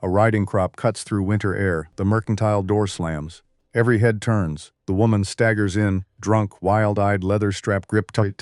A riding crop cuts through winter air, the mercantile door slams. Every head turns. The woman staggers in, drunk, wild-eyed, leather-strap gripped tight.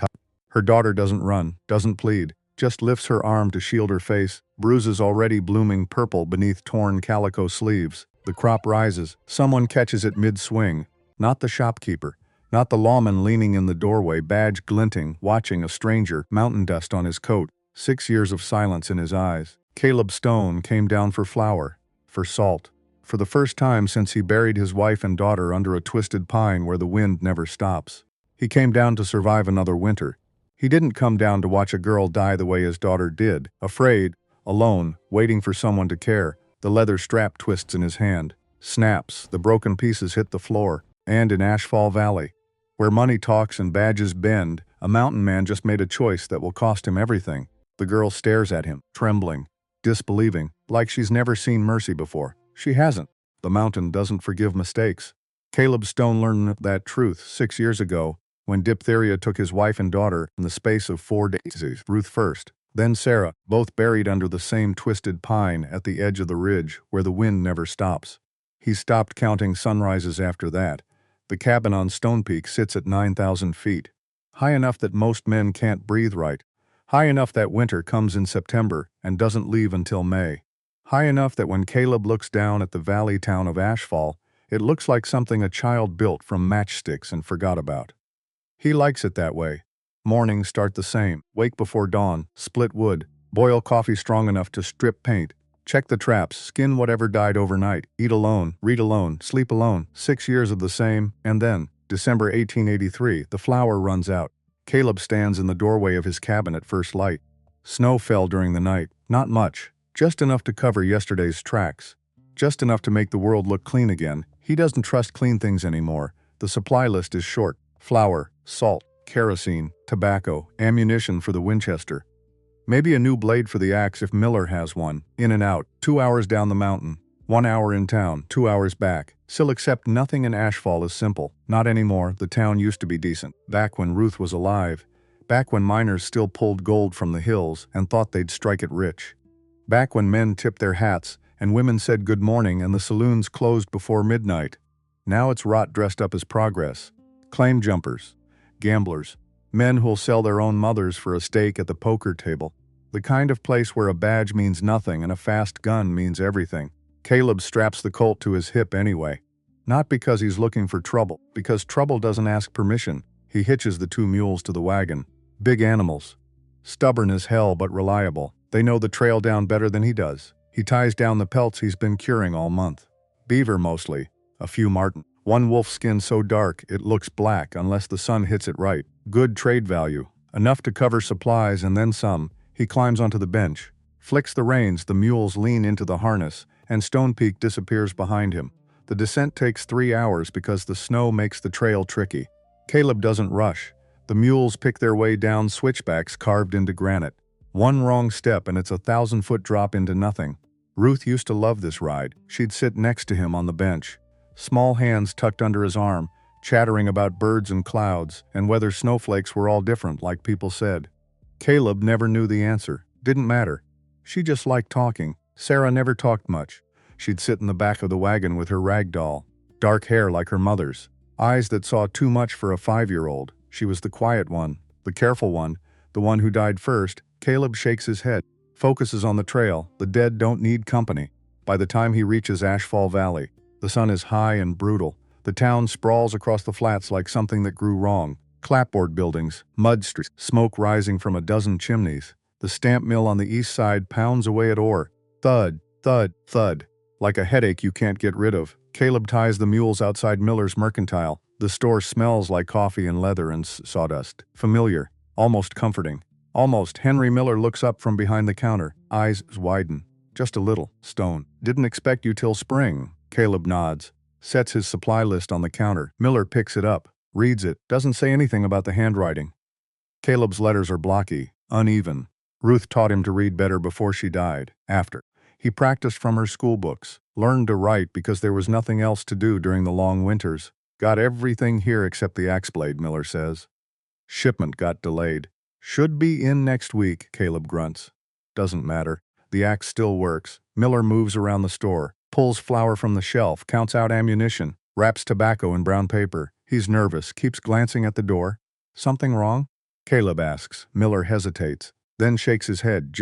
Her daughter doesn't run, doesn't plead, just lifts her arm to shield her face, bruises already blooming purple beneath torn calico sleeves. The crop rises. Someone catches it mid-swing. Not the shopkeeper. Not the lawman leaning in the doorway, badge glinting, watching a stranger, mountain dust on his coat, 6 years of silence in his eyes. Caleb Stone came down for flour, for salt. For the first time since he buried his wife and daughter under a twisted pine where the wind never stops. He came down to survive another winter. He didn't come down to watch a girl die the way his daughter did, afraid, alone, waiting for someone to care. The leather strap twists in his hand, snaps, the broken pieces hit the floor. And in Ashfall Valley, where money talks and badges bend, a mountain man just made a choice that will cost him everything. The girl stares at him, trembling, disbelieving, like she's never seen mercy before. She hasn't. The mountain doesn't forgive mistakes. Caleb Stone learned that truth 6 years ago, when diphtheria took his wife and daughter in the space of 4 days. Ruth first, then Sarah, both buried under the same twisted pine at the edge of the ridge where the wind never stops. He stopped counting sunrises after that. The cabin on Stone Peak sits at 9,000 feet, high enough that most men can't breathe right, high enough that winter comes in September and doesn't leave until May, high enough that when Caleb looks down at the valley town of Ashfall, it looks like something a child built from matchsticks and forgot about. He likes it that way. Mornings start the same. Wake before dawn, split wood, boil coffee strong enough to strip paint, check the traps, skin whatever died overnight, eat alone, read alone, sleep alone. 6 years of the same, and then, December 1883, the flour runs out. Caleb stands in the doorway of his cabin at first light. Snow fell during the night, not much, just enough to cover yesterday's tracks, just enough to make the world look clean again. He doesn't trust clean things anymore. The supply list is short. Flour, salt, kerosene, tobacco, ammunition for the Winchester. Maybe a new blade for the axe if Miller has one. In and out, 2 hours down the mountain, 1 hour in town, 2 hours back. Still, except nothing in Ashfall is simple. Not anymore. The town used to be decent. Back when Ruth was alive. Back when miners still pulled gold from the hills and thought they'd strike it rich. Back when men tipped their hats and women said good morning and the saloons closed before midnight. Now it's rot dressed up as progress. Claim jumpers, gamblers, men who'll sell their own mothers for a steak at the poker table. The kind of place where a badge means nothing and a fast gun means everything. Caleb straps the Colt to his hip anyway. Not because he's looking for trouble, because trouble doesn't ask permission. He hitches the 2 mules to the wagon. Big animals. Stubborn as hell but reliable. They know the trail down better than he does. He ties down the pelts he's been curing all month. Beaver mostly. A few marten. One wolf skin so dark it looks black unless the sun hits it right. Good trade value. Enough to cover supplies and then some. He climbs onto the bench. Flicks the reins, the mules lean into the harness, and Stone Peak disappears behind him. The descent takes 3 hours because the snow makes the trail tricky. Caleb doesn't rush. The mules pick their way down switchbacks carved into granite. One wrong step and it's a 1,000-foot drop into nothing. Ruth used to love this ride. She'd sit next to him on the bench, small hands tucked under his arm, chattering about birds and clouds and whether snowflakes were all different like people said. Caleb never knew the answer. Didn't matter. She just liked talking. Sarah never talked much. She'd sit in the back of the wagon with her rag doll, dark hair like her mother's, eyes that saw too much for a 5-year-old. She was the quiet one, the careful one, the one who died first. Caleb shakes his head, focuses on the trail. The dead don't need company. By the time he reaches Ashfall Valley, the sun is high and brutal. The town sprawls across the flats like something that grew wrong. Clapboard buildings, mud streets, smoke rising from a dozen chimneys. The stamp mill on the east side pounds away at ore. Thud, thud, thud. Like a headache you can't get rid of. Caleb ties the mules outside Miller's Mercantile. The store smells like coffee and leather and sawdust. Familiar, almost comforting. Almost. Henry Miller looks up from behind the counter. Eyes widen. Just a little. Stone. Didn't expect you till spring. Caleb nods. Sets his supply list on the counter. Miller picks it up. Reads it. Doesn't say anything about the handwriting. Caleb's letters are blocky, uneven. Ruth taught him to read better before she died. After. He practiced from her school books. Learned to write because there was nothing else to do during the long winters. Got everything here except the axe blade, Miller says. Shipment got delayed. Should be in next week, Caleb grunts. Doesn't matter. The axe still works. Miller moves around the store, pulls flour from the shelf, counts out ammunition, wraps tobacco in brown paper. He's nervous, keeps glancing at the door. Something wrong? Caleb asks. Miller hesitates, then shakes his head.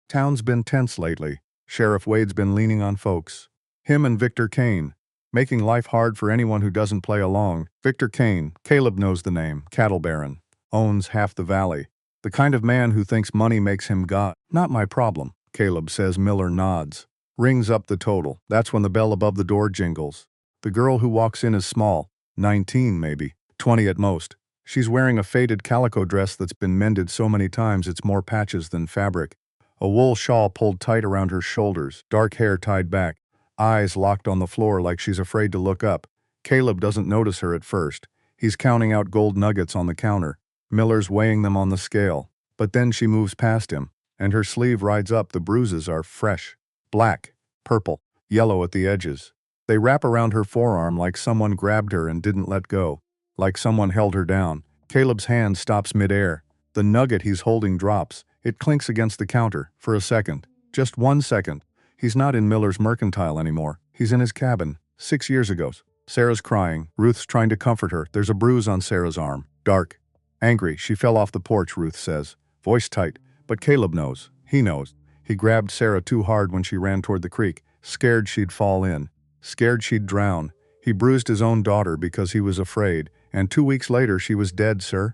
Town's been tense lately. Sheriff Wade's been leaning on folks. Him and Victor Kane. Making life hard for anyone who doesn't play along. Victor Kane, Caleb knows the name, cattle baron. Owns half the valley. The kind of man who thinks money makes him God. Not my problem, Caleb says. Miller nods. Rings up the total. That's when the bell above the door jingles. The girl who walks in is small, 19 maybe, 20 at most. She's wearing a faded calico dress that's been mended so many times it's more patches than fabric. A wool shawl pulled tight around her shoulders, dark hair tied back, eyes locked on the floor like she's afraid to look up. Caleb doesn't notice her at first. He's counting out gold nuggets on the counter. Miller's weighing them on the scale. But then she moves past him, and her sleeve rides up. The bruises are fresh. Black, purple, yellow at the edges. They wrap around her forearm like someone grabbed her and didn't let go. Like someone held her down. Caleb's hand stops midair. The nugget he's holding drops. It clinks against the counter. For a second. Just 1 second. He's not in Miller's mercantile anymore. He's in his cabin. 6 years ago. Sarah's crying. Ruth's trying to comfort her. There's a bruise on Sarah's arm. Dark. Angry. She fell off the porch, Ruth says. Voice tight. But Caleb knows. He knows. He grabbed Sarah too hard when she ran toward the creek. Scared she'd fall in. Scared she'd drown. He bruised his own daughter because he was afraid. And 2 weeks later she was dead, sir.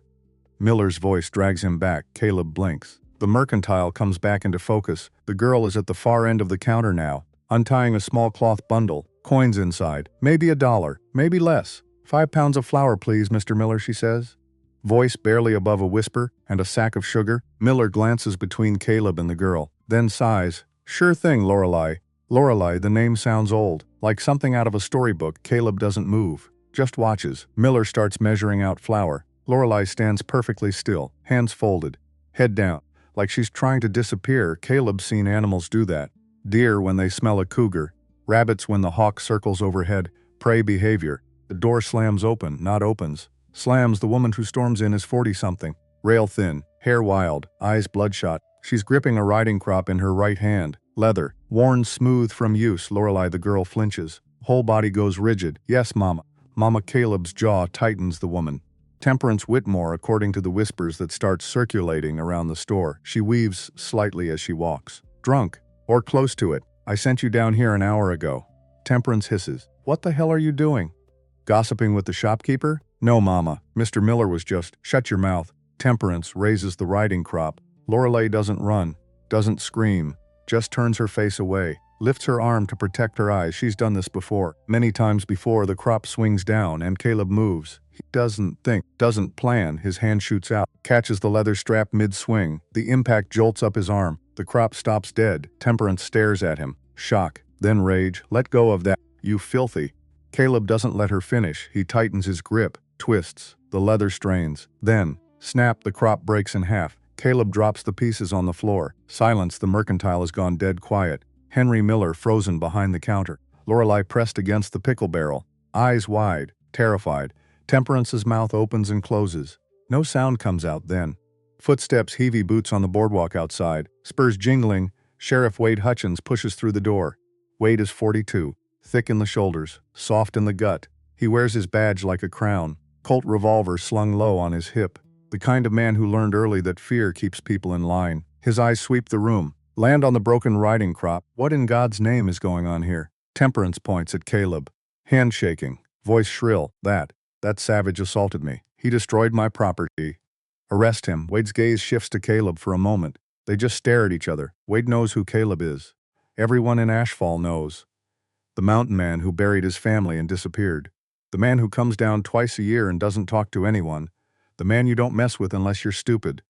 Miller's voice drags him back. Caleb blinks. The mercantile comes back into focus. The girl is at the far end of the counter now, untying a small cloth bundle. Coins inside. Maybe $1, maybe less. 5 pounds of flour, please, Mr. Miller, she says. Voice barely above a whisper, and a sack of sugar. Miller glances between Caleb and the girl, then sighs. Sure thing, Lorelei. Lorelei, the name sounds old, like something out of a storybook. Caleb doesn't move, just watches. Miller starts measuring out flour. Lorelei stands perfectly still, hands folded, head down, like she's trying to disappear. Caleb's seen animals do that. Deer when they smell a cougar, rabbits when the hawk circles overhead, prey behavior. The door slams open, not opens. Slams. The woman who storms in is 40-something, rail thin, hair wild, eyes bloodshot. She's gripping a riding crop in her right hand, leather, worn smooth from use. Lorelei, the girl, flinches. Whole body goes rigid. Yes, Mama. Mama. Caleb's jaw tightens. The woman. Temperance Whitmore, according to the whispers that start circulating around the store. She weaves slightly as she walks. Drunk, or close to it. I sent you down here an hour ago. Temperance hisses. What the hell are you doing? Gossiping with the shopkeeper? No, Mama. Mr. Miller was just... Shut your mouth. Temperance raises the riding crop. Lorelei doesn't run, doesn't scream, just turns her face away, lifts her arm to protect her eyes. She's done this before. Many times before. The crop swings down and Caleb moves. He doesn't think, doesn't plan. His hand shoots out, catches the leather strap mid-swing. The impact jolts up his arm. The crop stops dead. Temperance stares at him. Shock, then rage. Let go of that, you filthy. Caleb doesn't let her finish. He tightens his grip, twists. The leather strains. Then, snap, the crop breaks in half. Caleb drops the pieces on the floor. Silence. The mercantile has gone dead quiet. Henry Miller frozen behind the counter. Lorelei pressed against the pickle barrel, eyes wide, terrified. Temperance's mouth opens and closes. No sound comes out then. Footsteps, heavy boots on the boardwalk outside, spurs jingling. Sheriff Wade Hutchins pushes through the door. Wade is 42, thick in the shoulders, soft in the gut. He wears his badge like a crown, Colt revolver slung low on his hip. The kind of man who learned early that fear keeps people in line. His eyes sweep the room, land on the broken riding crop. What in God's name is going on here? Temperance points at Caleb. Hand shaking, voice shrill. That savage assaulted me. He destroyed my property. Arrest him. Wade's gaze shifts to Caleb for a moment. They just stare at each other. Wade knows who Caleb is. Everyone in Ashfall knows. The mountain man who buried his family and disappeared. The man who comes down twice a year and doesn't talk to anyone. The man you don't mess with unless you're stupid.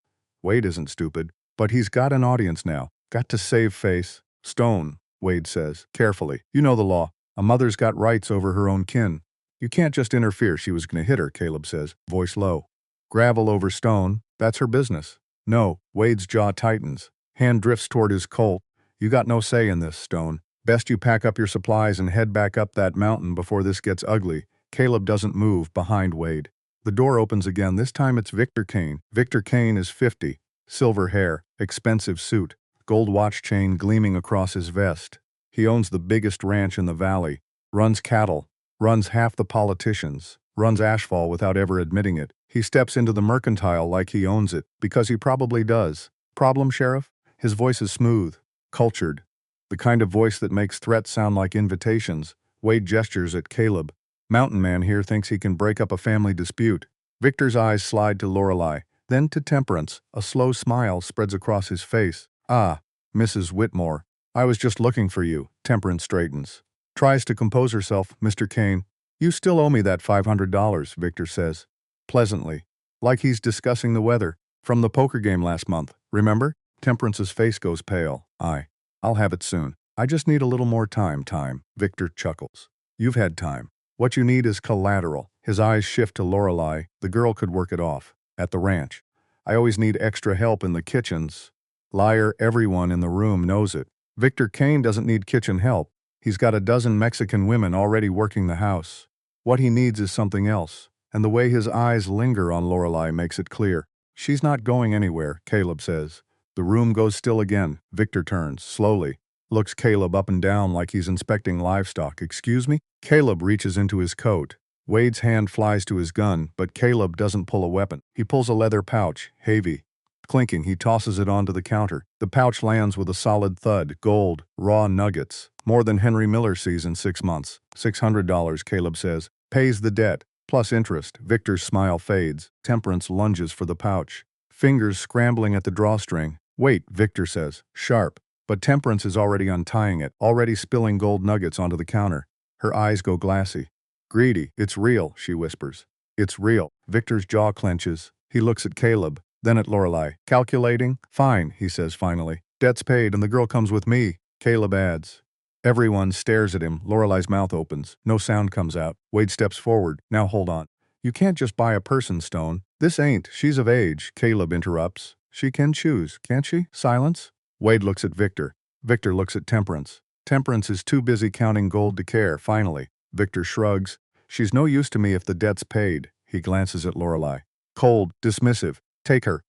Wade isn't stupid, but he's got an audience now. Got to save face. Stone, Wade says, carefully. You know the law. A mother's got rights over her own kin. You can't just interfere. She was gonna hit her, Caleb says, voice low. Gravel over stone, that's her business. No, Wade's jaw tightens. Hand drifts toward his Colt. You got no say in this, Stone. Best you pack up your supplies and head back up that mountain before this gets ugly. Caleb doesn't move behind Wade. The door opens again. This time it's Victor Kane. Victor Kane is 50. Silver hair, expensive suit, gold watch chain gleaming across his vest. He owns the biggest ranch in the valley, runs cattle, runs half the politicians, runs Ashfall without ever admitting it. He steps into the mercantile like he owns it, because he probably does. Problem, Sheriff? His voice is smooth, cultured, the kind of voice that makes threats sound like invitations. Wade gestures at Caleb. Mountain Man here thinks he can break up a family dispute. Victor's eyes slide to Lorelei, then to Temperance. A slow smile spreads across his face. Ah, Mrs. Whitmore. I was just looking for you. Temperance straightens. Tries to compose herself. Mr. Kane. You still owe me that $500, Victor says. Pleasantly. Like he's discussing the weather. From the poker game last month. Remember? Temperance's face goes pale. I'll have it soon. I just need a little more time. Victor chuckles. You've had time. What you need is collateral. His eyes shift to Lorelei. The girl could work it off. At the ranch. I always need extra help in the kitchens. Liar, everyone in the room knows it. Victor Kane doesn't need kitchen help. He's got a dozen Mexican women already working the house. What he needs is something else. And the way his eyes linger on Lorelei makes it clear. She's not going anywhere, Caleb says. The room goes still again. Victor turns, slowly. Looks Caleb up and down like he's inspecting livestock. Excuse me? Caleb reaches into his coat. Wade's hand flies to his gun, but Caleb doesn't pull a weapon. He pulls a leather pouch, heavy. Clinking, he tosses it onto the counter. The pouch lands with a solid thud. Gold, raw nuggets. More than Henry Miller sees in 6 months. $600, Caleb says. Pays the debt, plus interest. Victor's smile fades. Temperance lunges for the pouch. Fingers scrambling at the drawstring. Wait, Victor says, sharp. But Temperance is already untying it, already spilling gold nuggets onto the counter. Her eyes go glassy. Greedy. It's real, she whispers. It's real. Victor's jaw clenches. He looks at Caleb, then at Lorelei. Calculating? Fine, he says finally. Debt's paid and the girl comes with me. Caleb adds. Everyone stares at him. Lorelei's mouth opens. No sound comes out. Wade steps forward. Now hold on. You can't just buy a person, Stone. This ain't. She's of age. Caleb interrupts. She can choose, can't she? Silence. Wade looks at Victor. Victor looks at Temperance. Temperance is too busy counting gold to care, finally. Victor shrugs. She's no use to me if the debt's paid. He glances at Lorelei. Cold, dismissive. Take her.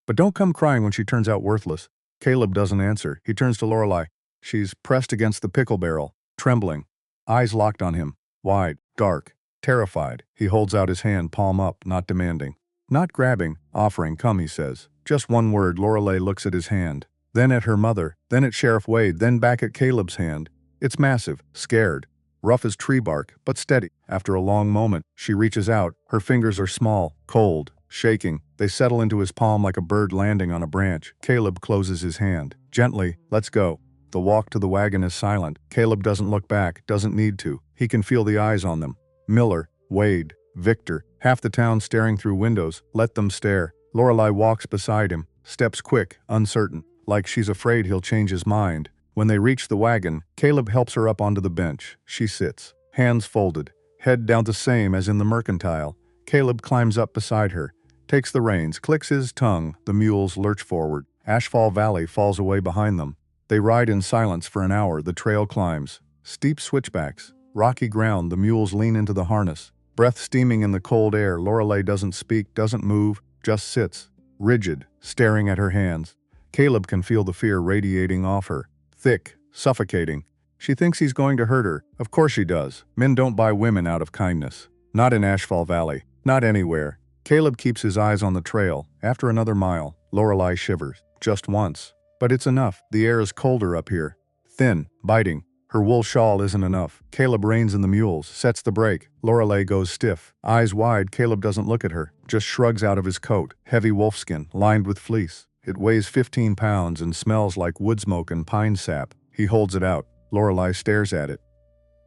But don't come crying when she turns out worthless. Caleb doesn't answer. He turns to Lorelei. She's pressed against the pickle barrel, trembling. Eyes locked on him. Wide, dark, terrified. He holds out his hand, palm up, not demanding. Not grabbing, offering, come, he says. Just one word. Lorelei looks at his hand. Then at her mother, then at Sheriff Wade, then back at Caleb's hand. It's massive, scared. Rough as tree bark, but steady. After a long moment, she reaches out. Her fingers are small, cold, shaking. They settle into his palm like a bird landing on a branch. Caleb closes his hand. Gently, let's go. The walk to the wagon is silent. Caleb doesn't look back, doesn't need to. He can feel the eyes on them. Miller, Wade, Victor, half the town staring through windows. Let them stare. Lorelei walks beside him, steps quick, uncertain, like she's afraid he'll change his mind. When they reach the wagon, Caleb helps her up onto the bench. She sits, hands folded, head down the same as in the mercantile. Caleb climbs up beside her, takes the reins, clicks his tongue. The mules lurch forward. Ashfall Valley falls away behind them. They ride in silence for an hour. The trail climbs. Steep switchbacks, rocky ground. The mules lean into the harness. Breath steaming in the cold air. Lorelei doesn't speak, doesn't move, just sits, rigid, staring at her hands. Caleb can feel the fear radiating off her. Thick, suffocating. She thinks he's going to hurt her. Of course she does. Men don't buy women out of kindness. Not in Ashfall Valley. Not anywhere. Caleb keeps his eyes on the trail. After another mile, Lorelei shivers. Just once. But it's enough. The air is colder up here. Thin, biting. Her wool shawl isn't enough. Caleb reins in the mules, sets the brake. Lorelei goes stiff. Eyes wide, Caleb doesn't look at her. Just shrugs out of his coat. Heavy wolfskin, lined with fleece. It weighs 15 pounds and smells like wood smoke and pine sap. He holds it out. Lorelei stares at it.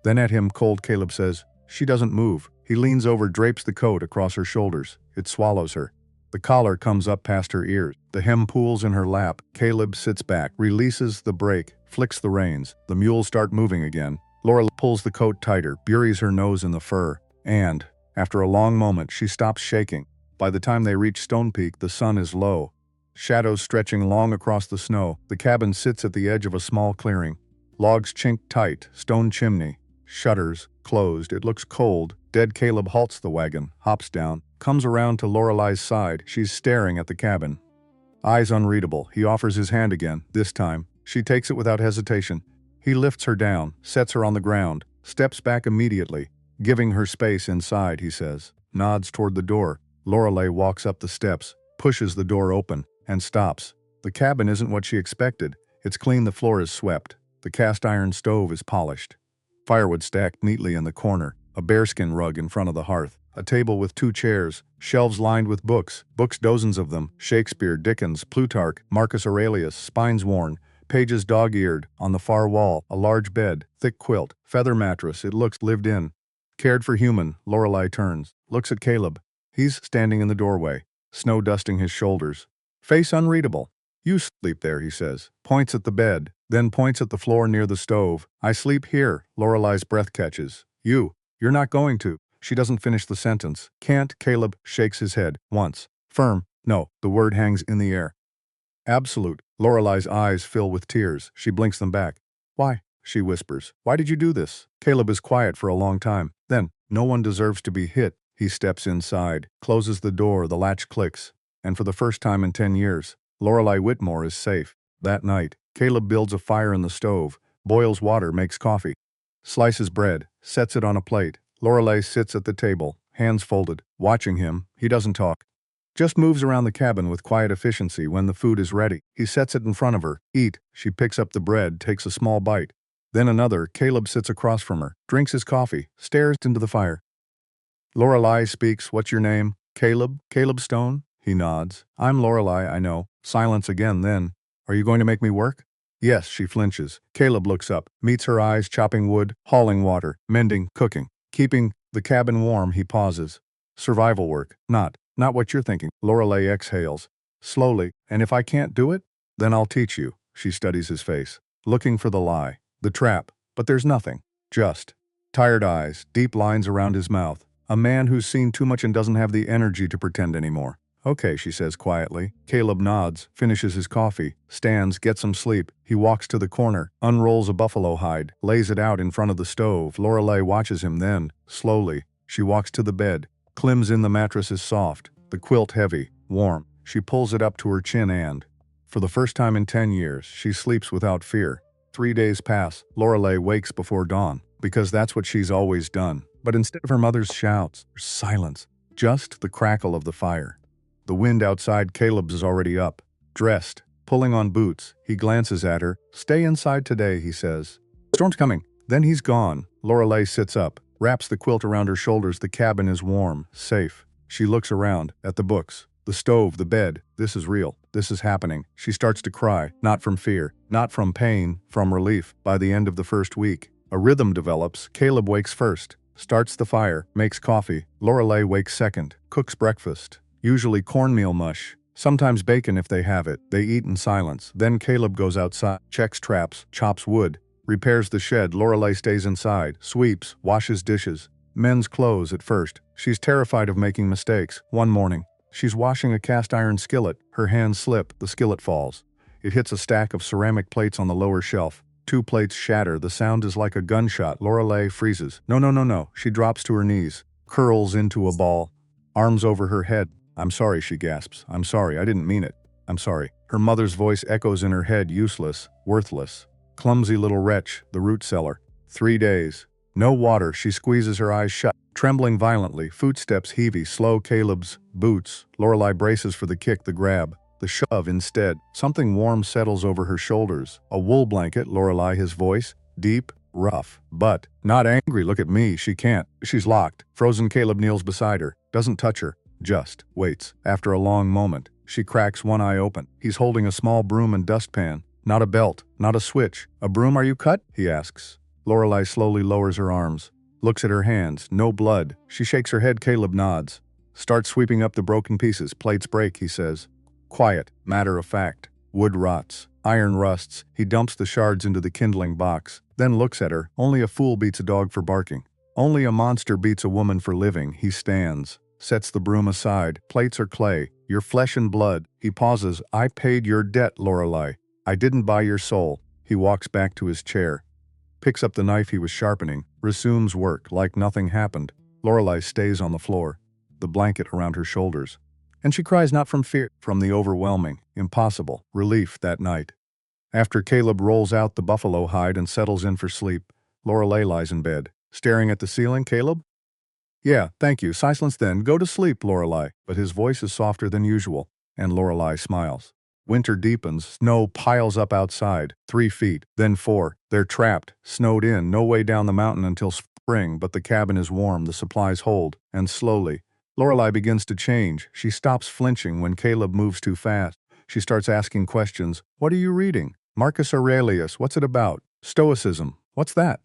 Then at him, cold. Caleb says, she doesn't move. He leans over, drapes the coat across her shoulders. It swallows her. The collar comes up past her ears. The hem pools in her lap. Caleb sits back, releases the brake, flicks the reins. The mules start moving again. Lorelei pulls the coat tighter, buries her nose in the fur. And, after a long moment, she stops shaking. By the time they reach Stone Peak, the sun is low. Shadows stretching long across the snow. The cabin sits at the edge of a small clearing. Logs chink tight, stone chimney. Shutters, closed. It looks cold. Dead. Caleb halts the wagon, hops down, comes around to Lorelei's side. She's staring at the cabin. Eyes unreadable. He offers his hand again. This time, she takes it without hesitation. He lifts her down, sets her on the ground, steps back immediately, giving her space inside, he says. Nods toward the door. Lorelei walks up the steps, pushes the door open, and stops. The cabin isn't what she expected. It's clean, the floor is swept. The cast iron stove is polished. Firewood stacked neatly in the corner, a bearskin rug in front of the hearth, a table with 2 chairs, shelves lined with books, dozens of them, Shakespeare, Dickens, Plutarch, Marcus Aurelius, spines worn, pages dog-eared. On the far wall, a large bed, thick quilt, feather mattress, it looks lived in. Cared for human. Lorelei turns, looks at Caleb. He's standing in the doorway, snow dusting his shoulders. Face unreadable. You sleep there, he says, points at the bed, then points at the floor near the stove. I sleep here. Lorelei's breath catches. You're not going to. She doesn't finish the sentence. Can't. Caleb shakes his head. Once. Firm. No. The word hangs in the air. Absolute. Lorelei's eyes fill with tears. She blinks them back. Why? She whispers. Why did you do this? Caleb is quiet for a long time. Then, no one deserves to be hit. He steps inside, closes the door, the latch clicks. And for the first time in 10 years, Lorelei Whitmore is safe. That night, Caleb builds a fire in the stove, boils water, makes coffee, slices bread, sets it on a plate. Lorelei sits at the table, hands folded, watching him. He doesn't talk. Just moves around the cabin with quiet efficiency. When the food is ready, he sets it in front of her. Eat. She picks up the bread, takes a small bite. Then another. Caleb sits across from her, drinks his coffee, stares into the fire. Lorelei speaks. What's your name? Caleb? Caleb Stone? He nods. I'm Lorelei, I know. Silence again. Then, are you going to make me work? Yes, she flinches. Caleb looks up, meets her eyes, chopping wood, hauling water, mending, cooking, keeping the cabin warm. He pauses. Survival work. Not what you're thinking. Lorelei exhales. Slowly. And if I can't do it? Then I'll teach you. She studies his face, looking for the lie, the trap. But there's nothing. Just tired eyes, deep lines around his mouth. A man who's seen too much and doesn't have the energy to pretend anymore. Okay, she says quietly. Caleb nods, finishes his coffee, stands, gets some sleep. He walks to the corner, unrolls a buffalo hide, lays it out in front of the stove. Lorelei watches him. Then, slowly, she walks to the bed. Climbs in. The mattress is soft, the quilt heavy, warm. She pulls it up to her chin and, for the first time in 10 years, she sleeps without fear. 3 days pass. Lorelei wakes before dawn, because that's what she's always done. But instead of her mother's shouts, there's silence, just the crackle of the fire. The wind outside. Caleb's is already up, dressed, pulling on boots. He glances at her. Stay inside today, he says. Storm's coming. Then he's gone. Lorelei sits up, wraps the quilt around her shoulders. The cabin is warm, safe. She looks around, at the books, the stove, the bed. This is real. This is happening. She starts to cry, not from fear, not from pain, from relief. By the end of the first week, a rhythm develops. Caleb wakes first, starts the fire, makes coffee. Lorelei wakes second, cooks breakfast. Usually cornmeal mush, sometimes bacon if they have it. They eat in silence. Then Caleb goes outside, checks traps, chops wood, repairs the shed. Lorelei stays inside, sweeps, washes dishes, mends clothes. At first, she's terrified of making mistakes. One morning, she's washing a cast iron skillet. Her hands slip, the skillet falls. It hits a stack of ceramic plates on the lower shelf. 2 plates shatter. The sound is like a gunshot. Lorelei freezes. No. She drops to her knees, curls into a ball, arms over her head. I'm sorry, she gasps. I'm sorry, I didn't mean it. I'm sorry. Her mother's voice echoes in her head. Useless, worthless, clumsy little wretch, the root cellar. 3 days. No water. She squeezes her eyes shut, trembling violently. Footsteps heavy, slow. Caleb's boots. Lorelei braces for the kick, the grab, the shove. Instead, something warm settles over her shoulders. A wool blanket. Lorelei, his voice, deep, rough, but not angry. Look at me. She can't. She's locked. Frozen. Caleb kneels beside her, doesn't touch her. Just waits. After a long moment, she cracks one eye open. He's holding a small broom and dustpan. Not a belt, not a switch. A broom? Are you cut? He asks. Lorelei slowly lowers her arms, looks at her hands. No blood. She shakes her head. Caleb nods. Starts sweeping up the broken pieces. Plates break, he says. Quiet, matter of fact. Wood rots. Iron rusts. He dumps the shards into the kindling box, then looks at her. Only a fool beats a dog for barking. Only a monster beats a woman for living. He stands, sets the broom aside. Plates are clay, your flesh and blood. He pauses. I paid your debt, Lorelei. I didn't buy your soul. He walks back to his chair, picks up the knife he was sharpening, resumes work like nothing happened. Lorelei stays on the floor, the blanket around her shoulders. And she cries not from fear, from the overwhelming, impossible relief that night. After Caleb rolls out the buffalo hide and settles in for sleep, Lorelei lies in bed, staring at the ceiling. Caleb? Yeah, thank you. Silence then. Go to sleep, Lorelei. But his voice is softer than usual, and Lorelei smiles. Winter deepens. Snow piles up outside, 3 feet, then 4. They're trapped, snowed in, no way down the mountain until spring, but the cabin is warm, the supplies hold, and slowly, Lorelei begins to change. She stops flinching when Caleb moves too fast. She starts asking questions. What are you reading? Marcus Aurelius. What's it about? Stoicism. What's that?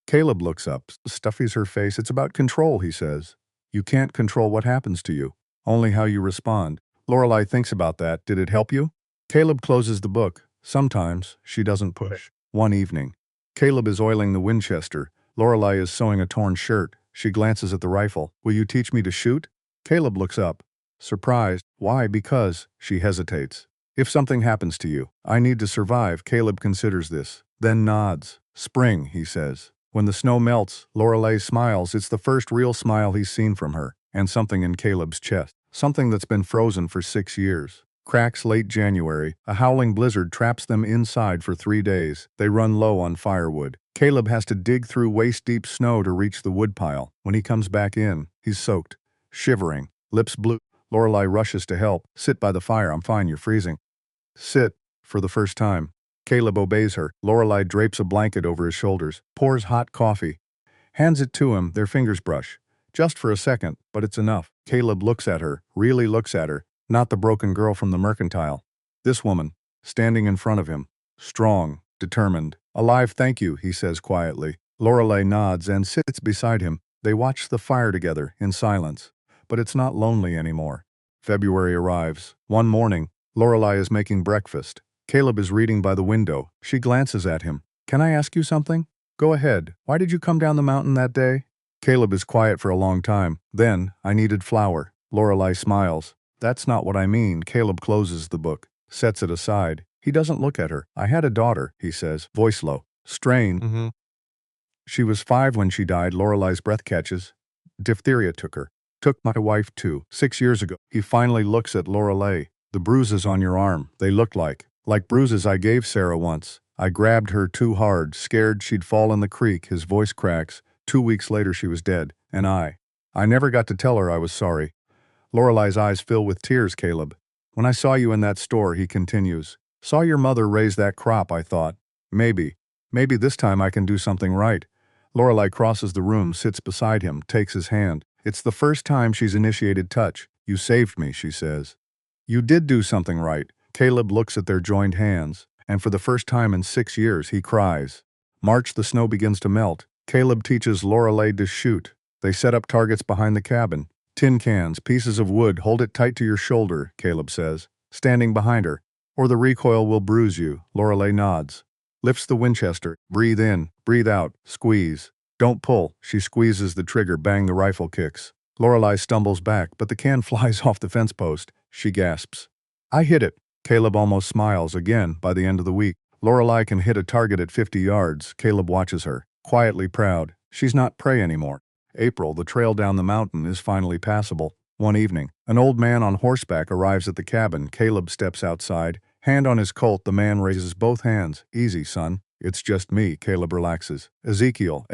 Caleb looks up, stuffs her face. It's about control, he says. You can't control what happens to you, only how you respond. Lorelei thinks about that. Did it help you? Caleb closes the book. Sometimes she doesn't push. One evening, Caleb is oiling the Winchester. Lorelei is sewing a torn shirt. She glances at the rifle. Will you teach me to shoot? Caleb looks up, surprised. Why? Because, she hesitates. If something happens to you, I need to survive. Caleb considers this, then nods. Spring, he says. When the snow melts, Lorelei smiles. It's the first real smile he's seen from her, and something in Caleb's chest. Something that's been frozen for 6 years. Cracks late January. A howling blizzard traps them inside for 3 days. They run low on firewood. Caleb has to dig through waist-deep snow to reach the woodpile. When he comes back in, he's soaked, shivering, lips blue. Lorelei rushes to help. Sit by the fire. I'm fine. You're freezing. Sit. For the first time, Caleb obeys her. Lorelei drapes a blanket over his shoulders, pours hot coffee, hands it to him. Their fingers brush. Just for a second, but it's enough. Caleb looks at her, really looks at her, not the broken girl from the mercantile. This woman, standing in front of him, strong, determined, alive. Thank you, he says quietly. Lorelei nods and sits beside him. They watch the fire together, in silence. But it's not lonely anymore. February arrives. One morning, Lorelei is making breakfast. Caleb is reading by the window. She glances at him. Can I ask you something? Go ahead. Why did you come down the mountain that day? Caleb is quiet for a long time. Then, I needed flour. Lorelei smiles. That's not what I mean. Caleb closes the book, sets it aside. He doesn't look at her. I had a daughter, he says, voice low. Strain. She was 5 when she died. Lorelei's breath catches. Diphtheria took her. Took my wife too, 6 years ago. He finally looks at Lorelei. The bruises on your arm, they looked like bruises I gave Sarah once. I grabbed her too hard, scared she'd fall in the creek. His voice cracks. 2 weeks later she was dead, and I never got to tell her I was sorry. Lorelei's eyes fill with tears. Caleb. When I saw you in that store, he continues. Saw your mother raise that crop, I thought. Maybe this time I can do something right. Lorelei crosses the room, sits beside him, takes his hand. It's the first time she's initiated touch. You saved me, she says. You did do something right. Caleb looks at their joined hands, and for the first time in 6 years, he cries. March, the snow begins to melt. Caleb teaches Lorelei to shoot. They set up targets behind the cabin. Tin cans, pieces of wood, hold it tight to your shoulder, Caleb says, standing behind her, or the recoil will bruise you. Lorelei nods. Lifts the Winchester. Breathe in, breathe out, squeeze. Don't pull. She squeezes the trigger. Bang, the rifle kicks. Lorelei stumbles back, but the can flies off the fence post. She gasps. I hit it. Caleb almost smiles again. By the end of the week, Lorelei can hit a target at 50 yards. Caleb watches her, quietly proud. She's not prey anymore. April, the trail down the mountain is finally passable. One evening, an old man on horseback arrives at the cabin. Caleb steps outside. Hand on his colt, the man raises both hands. Easy, son. It's just me. Caleb relaxes. Ezekiel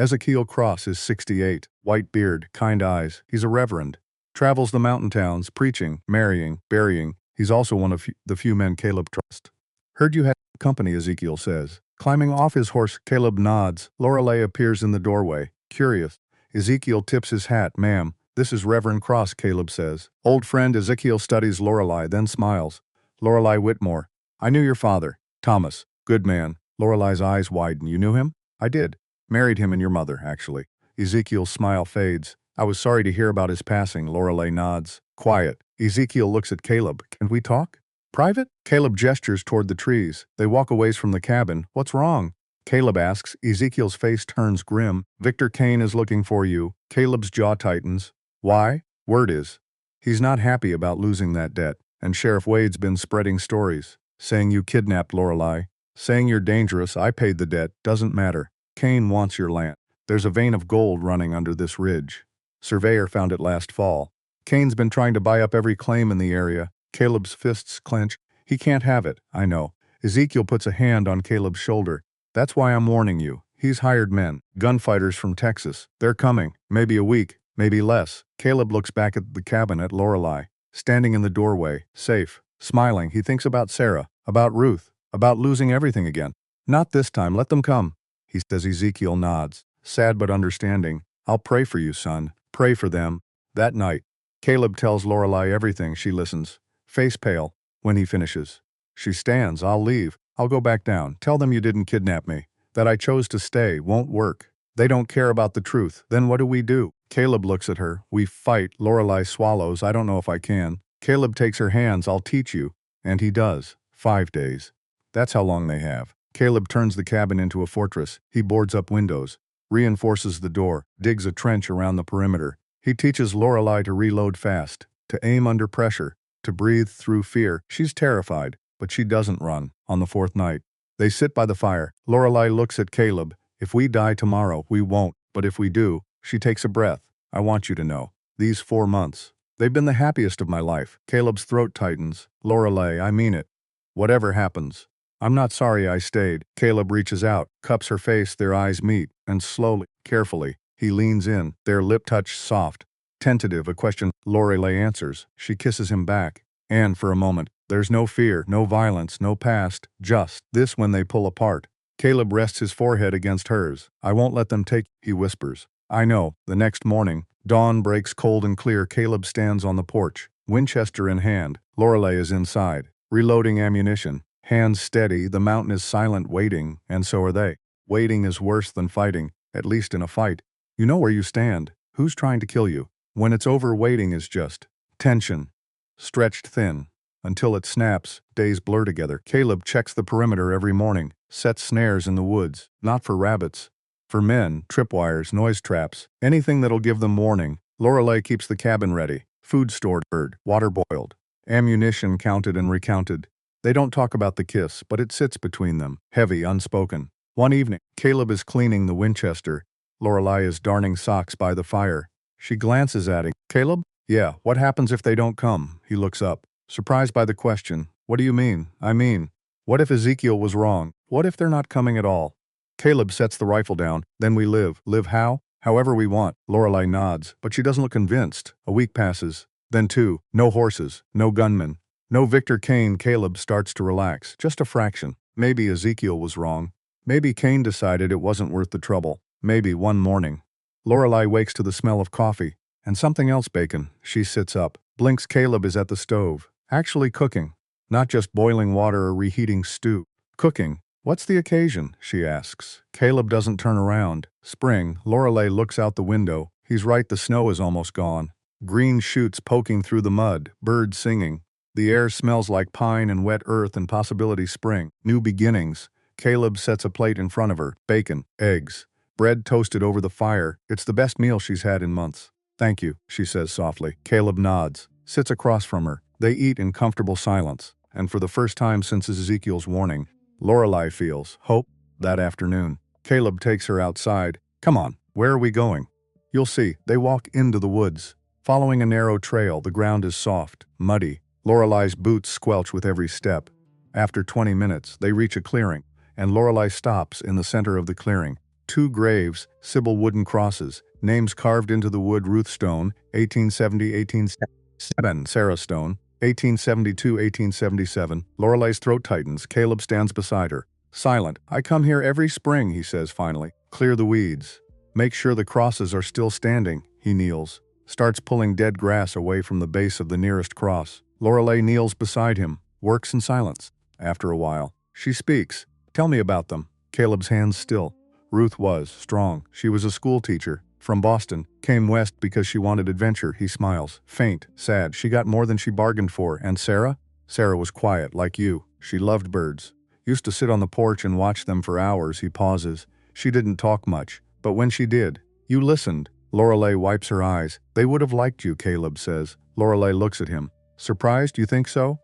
Cross is 68. White beard, kind eyes. He's a reverend. Travels the mountain towns, preaching, marrying, burying. He's also one of the few men Caleb trusts. Heard you had company, Ezekiel says. Climbing off his horse, Caleb nods. Lorelei appears in the doorway, curious. Ezekiel tips his hat. Ma'am, this is Reverend Cross, Caleb says. Old friend. Ezekiel studies Lorelei, then smiles. Lorelei Whitmore. I knew your father. Thomas. Good man. Lorelei's eyes widen. You knew him? I did. Married him and your mother, actually. Ezekiel's smile fades. I was sorry to hear about his passing. Lorelei nods. Quiet. Ezekiel looks at Caleb. Can we talk? Private? Caleb gestures toward the trees. They walk away from the cabin. What's wrong? Caleb asks. Ezekiel's face turns grim. Victor Kane is looking for you. Caleb's jaw tightens. Why? Word is, he's not happy about losing that debt, and Sheriff Wade's been spreading stories, saying you kidnapped Lorelei, saying you're dangerous. I paid the debt. Doesn't matter. Kane wants your land. There's a vein of gold running under this ridge. Surveyor found it last fall. Kane's been trying to buy up every claim in the area. Caleb's fists clench. He can't have it, I know. Ezekiel puts a hand on Caleb's shoulder. That's why I'm warning you. He's hired men, gunfighters from Texas. They're coming. Maybe a week, maybe less. Caleb looks back at the cabin at Lorelei, standing in the doorway, safe, smiling. He thinks about Sarah, about Ruth, about losing everything again. Not this time, let them come, he says. Ezekiel nods, sad but understanding. I'll pray for you, son. Pray for them. That night, Caleb tells Lorelei everything. She listens, face pale, when he finishes. She stands. I'll leave. I'll go back down. Tell them you didn't kidnap me. That I chose to stay won't work. They don't care about the truth. Then what do we do? Caleb looks at her. We fight. Lorelei swallows. I don't know if I can. Caleb takes her hands. I'll teach you. And he does. 5 days. That's how long they have. Caleb turns the cabin into a fortress. He boards up windows, reinforces the door, digs a trench around the perimeter. He teaches Lorelei to reload fast, to aim under pressure, to breathe through fear. She's terrified, but she doesn't run. On the 4th night, they sit by the fire. Lorelei looks at Caleb. If we die tomorrow, we won't. But if we do, she takes a breath. I want you to know, these 4 months, they've been the happiest of my life. Caleb's throat tightens. Lorelei, I mean it. Whatever happens, I'm not sorry I stayed. Caleb reaches out, cups her face, their eyes meet, and slowly, carefully, he leans in, their lip touch soft, tentative, a question. Lorelei answers. She kisses him back. And for a moment, there's no fear, no violence, no past, just this. When they pull apart, Caleb rests his forehead against hers. I won't let them take, he whispers. I know. The next morning, dawn breaks cold and clear. Caleb stands on the porch, Winchester in hand. Lorelei is inside, reloading ammunition. Hands steady, the mountain is silent, waiting, and so are they. Waiting is worse than fighting, at least in a fight. You know where you stand, who's trying to kill you. When it's over, waiting is just tension, stretched thin, until it snaps. Days blur together. Caleb checks the perimeter every morning, sets snares in the woods, not for rabbits, for men, tripwires, noise traps, anything that'll give them warning. Lorelei keeps the cabin ready, food stored, water boiled, ammunition counted and recounted. They don't talk about the kiss, but it sits between them, heavy, unspoken. One evening, Caleb is cleaning the Winchester. Lorelei is darning socks by the fire. She glances at him. Caleb? Yeah, what happens if they don't come? He looks up, surprised by the question. What do you mean? I mean, what if Ezekiel was wrong? What if they're not coming at all? Caleb sets the rifle down. Then we live. Live how? However we want. Lorelei nods, but she doesn't look convinced. A week passes. Then 2. No horses. No gunmen. No Victor Kane. Caleb starts to relax, just a fraction. Maybe Ezekiel was wrong. Maybe Kane decided it wasn't worth the trouble. Maybe one morning. Lorelei wakes to the smell of coffee, and something else, bacon. She sits up, blinks. Caleb is at the stove, actually cooking. Not just boiling water or reheating stew. Cooking. What's the occasion? She asks. Caleb doesn't turn around. Spring. Lorelei looks out the window. He's right, the snow is almost gone. Green shoots poking through the mud, birds singing. The air smells like pine and wet earth and possibility. Spring. New beginnings. Caleb sets a plate in front of her. Bacon, eggs, bread toasted over the fire. It's the best meal she's had in months. Thank you, she says softly. Caleb nods, sits across from her. They eat in comfortable silence, and for the first time since Ezekiel's warning, Lorelei feels hope. That afternoon, Caleb takes her outside. Come on, where are we going? You'll see. They walk into the woods, following a narrow trail. The ground is soft, muddy. Lorelei's boots squelch with every step. After 20 minutes, they reach a clearing, and Lorelei stops in the center of the clearing. 2 graves, Sybil wooden crosses, names carved into the wood. Ruth Stone, 1870-1877. Sarah Stone, 1872-1877. Lorelei's throat tightens. Caleb stands beside her, silent. I come here every spring, he says finally. Clear the weeds. Make sure the crosses are still standing. He kneels, starts pulling dead grass away from the base of the nearest cross. Lorelei kneels beside him, works in silence. After a while, she speaks. Tell me about them. Caleb's hands still. Ruth was strong. She was a school teacher from Boston, came west because she wanted adventure. He smiles, faint, sad. She got more than she bargained for. And Sarah? Sarah was quiet, like you. She loved birds. Used to sit on the porch and watch them for hours. He pauses. She didn't talk much, but when she did, you listened. Lorelei wipes her eyes. They would have liked you, Caleb says. Lorelei looks at him. Surprised, you think so?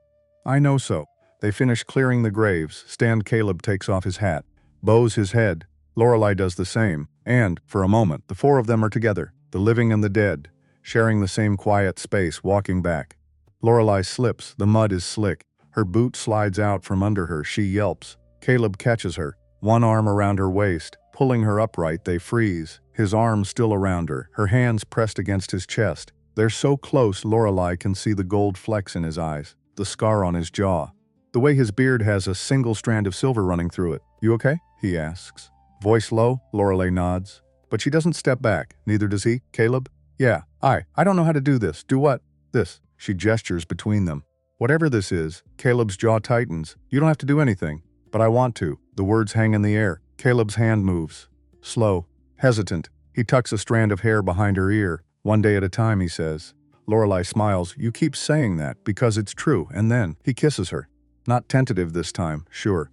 I know so. They finish clearing the graves. Caleb takes off his hat, bows his head. Lorelei does the same, and, for a moment, the 4 of them are together, the living and the dead, sharing the same quiet space, walking back. Lorelei slips. The mud is slick. Her boot slides out from under her. She yelps. Caleb catches her, one arm around her waist. Pulling her upright, they freeze, his arms still around her, her hands pressed against his chest. They're so close Lorelei can see the gold flecks in his eyes, the scar on his jaw, the way his beard has a single strand of silver running through it. "You okay?" he asks. Voice low, Lorelei nods. But she doesn't step back, neither does he. "Caleb?" "Yeah, I don't know how to do this." "Do what?" "This." She gestures between them. "Whatever this is." Caleb's jaw tightens. "You don't have to do anything." "But I want to." The words hang in the air. Caleb's hand moves. Slow, hesitant. He tucks a strand of hair behind her ear. "One day at a time," he says. Lorelei smiles. "You keep saying that because it's true." And then he kisses her. Not tentative this time, sure.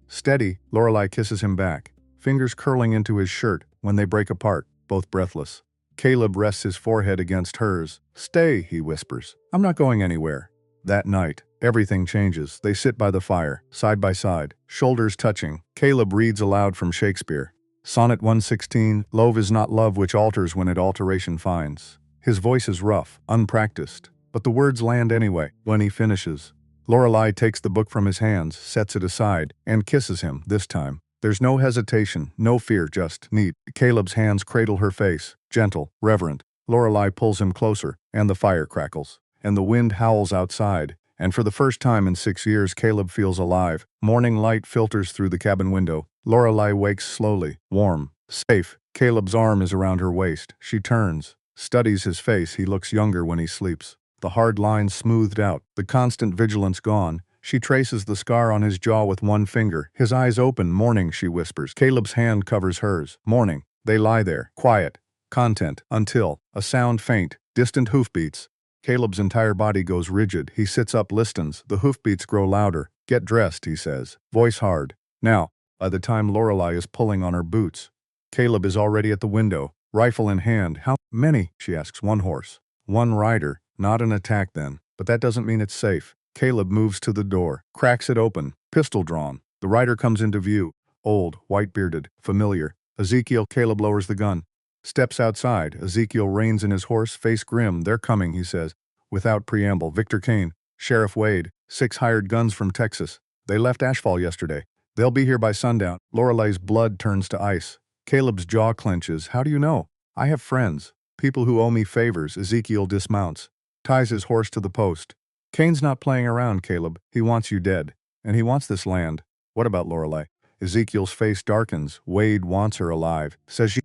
Steady, Lorelei kisses him back, fingers curling into his shirt. When they break apart, both breathless. Caleb rests his forehead against hers. "Stay," he whispers. "I'm not going anywhere." That night, everything changes. They sit by the fire, side by side, shoulders touching. Caleb reads aloud from Shakespeare. Sonnet 116, "Love is not love which alters when it alteration finds." His voice is rough, unpracticed, but the words land anyway. When he finishes, Lorelei takes the book from his hands, sets it aside, and kisses him, this time. There's no hesitation, no fear, just need. Caleb's hands cradle her face, gentle, reverent. Lorelei pulls him closer, and the fire crackles. And the wind howls outside, and for the first time in 6 years Caleb feels alive. Morning light filters through the cabin window. Lorelei wakes slowly, warm, safe. Caleb's arm is around her waist. She turns, studies his face. He looks younger when he sleeps. The hard lines smoothed out, the constant vigilance gone. She traces the scar on his jaw with one finger. His eyes open. "Morning," she whispers. Caleb's hand covers hers. "Morning." They lie there, quiet, content, until a sound faint, distant hoofbeats. Caleb's entire body goes rigid. He sits up, listens. The hoofbeats grow louder. "Get dressed," he says, voice hard. "Now." By the time Lorelei is pulling on her boots, Caleb is already at the window, rifle in hand. "How many?" she asks. "One horse. One rider." Not an attack then, but that doesn't mean it's safe. Caleb moves to the door, cracks it open, pistol drawn. The rider comes into view. Old, white-bearded, familiar. Ezekiel. Caleb lowers the gun. Steps outside. Ezekiel reins in his horse, face grim. "They're coming," he says. Without preamble. "Victor Kane, Sheriff Wade, 6 hired guns from Texas. They left Ashfall yesterday. They'll be here by sundown." Lorelei's blood turns to ice. Caleb's jaw clenches. "How do you know?" "I have friends. People who owe me favors." Ezekiel dismounts, ties his horse to the post. "Kane's not playing around, Caleb. He wants you dead. And he wants this land." "What about Lorelei?" Ezekiel's face darkens. "Wade wants her alive. Says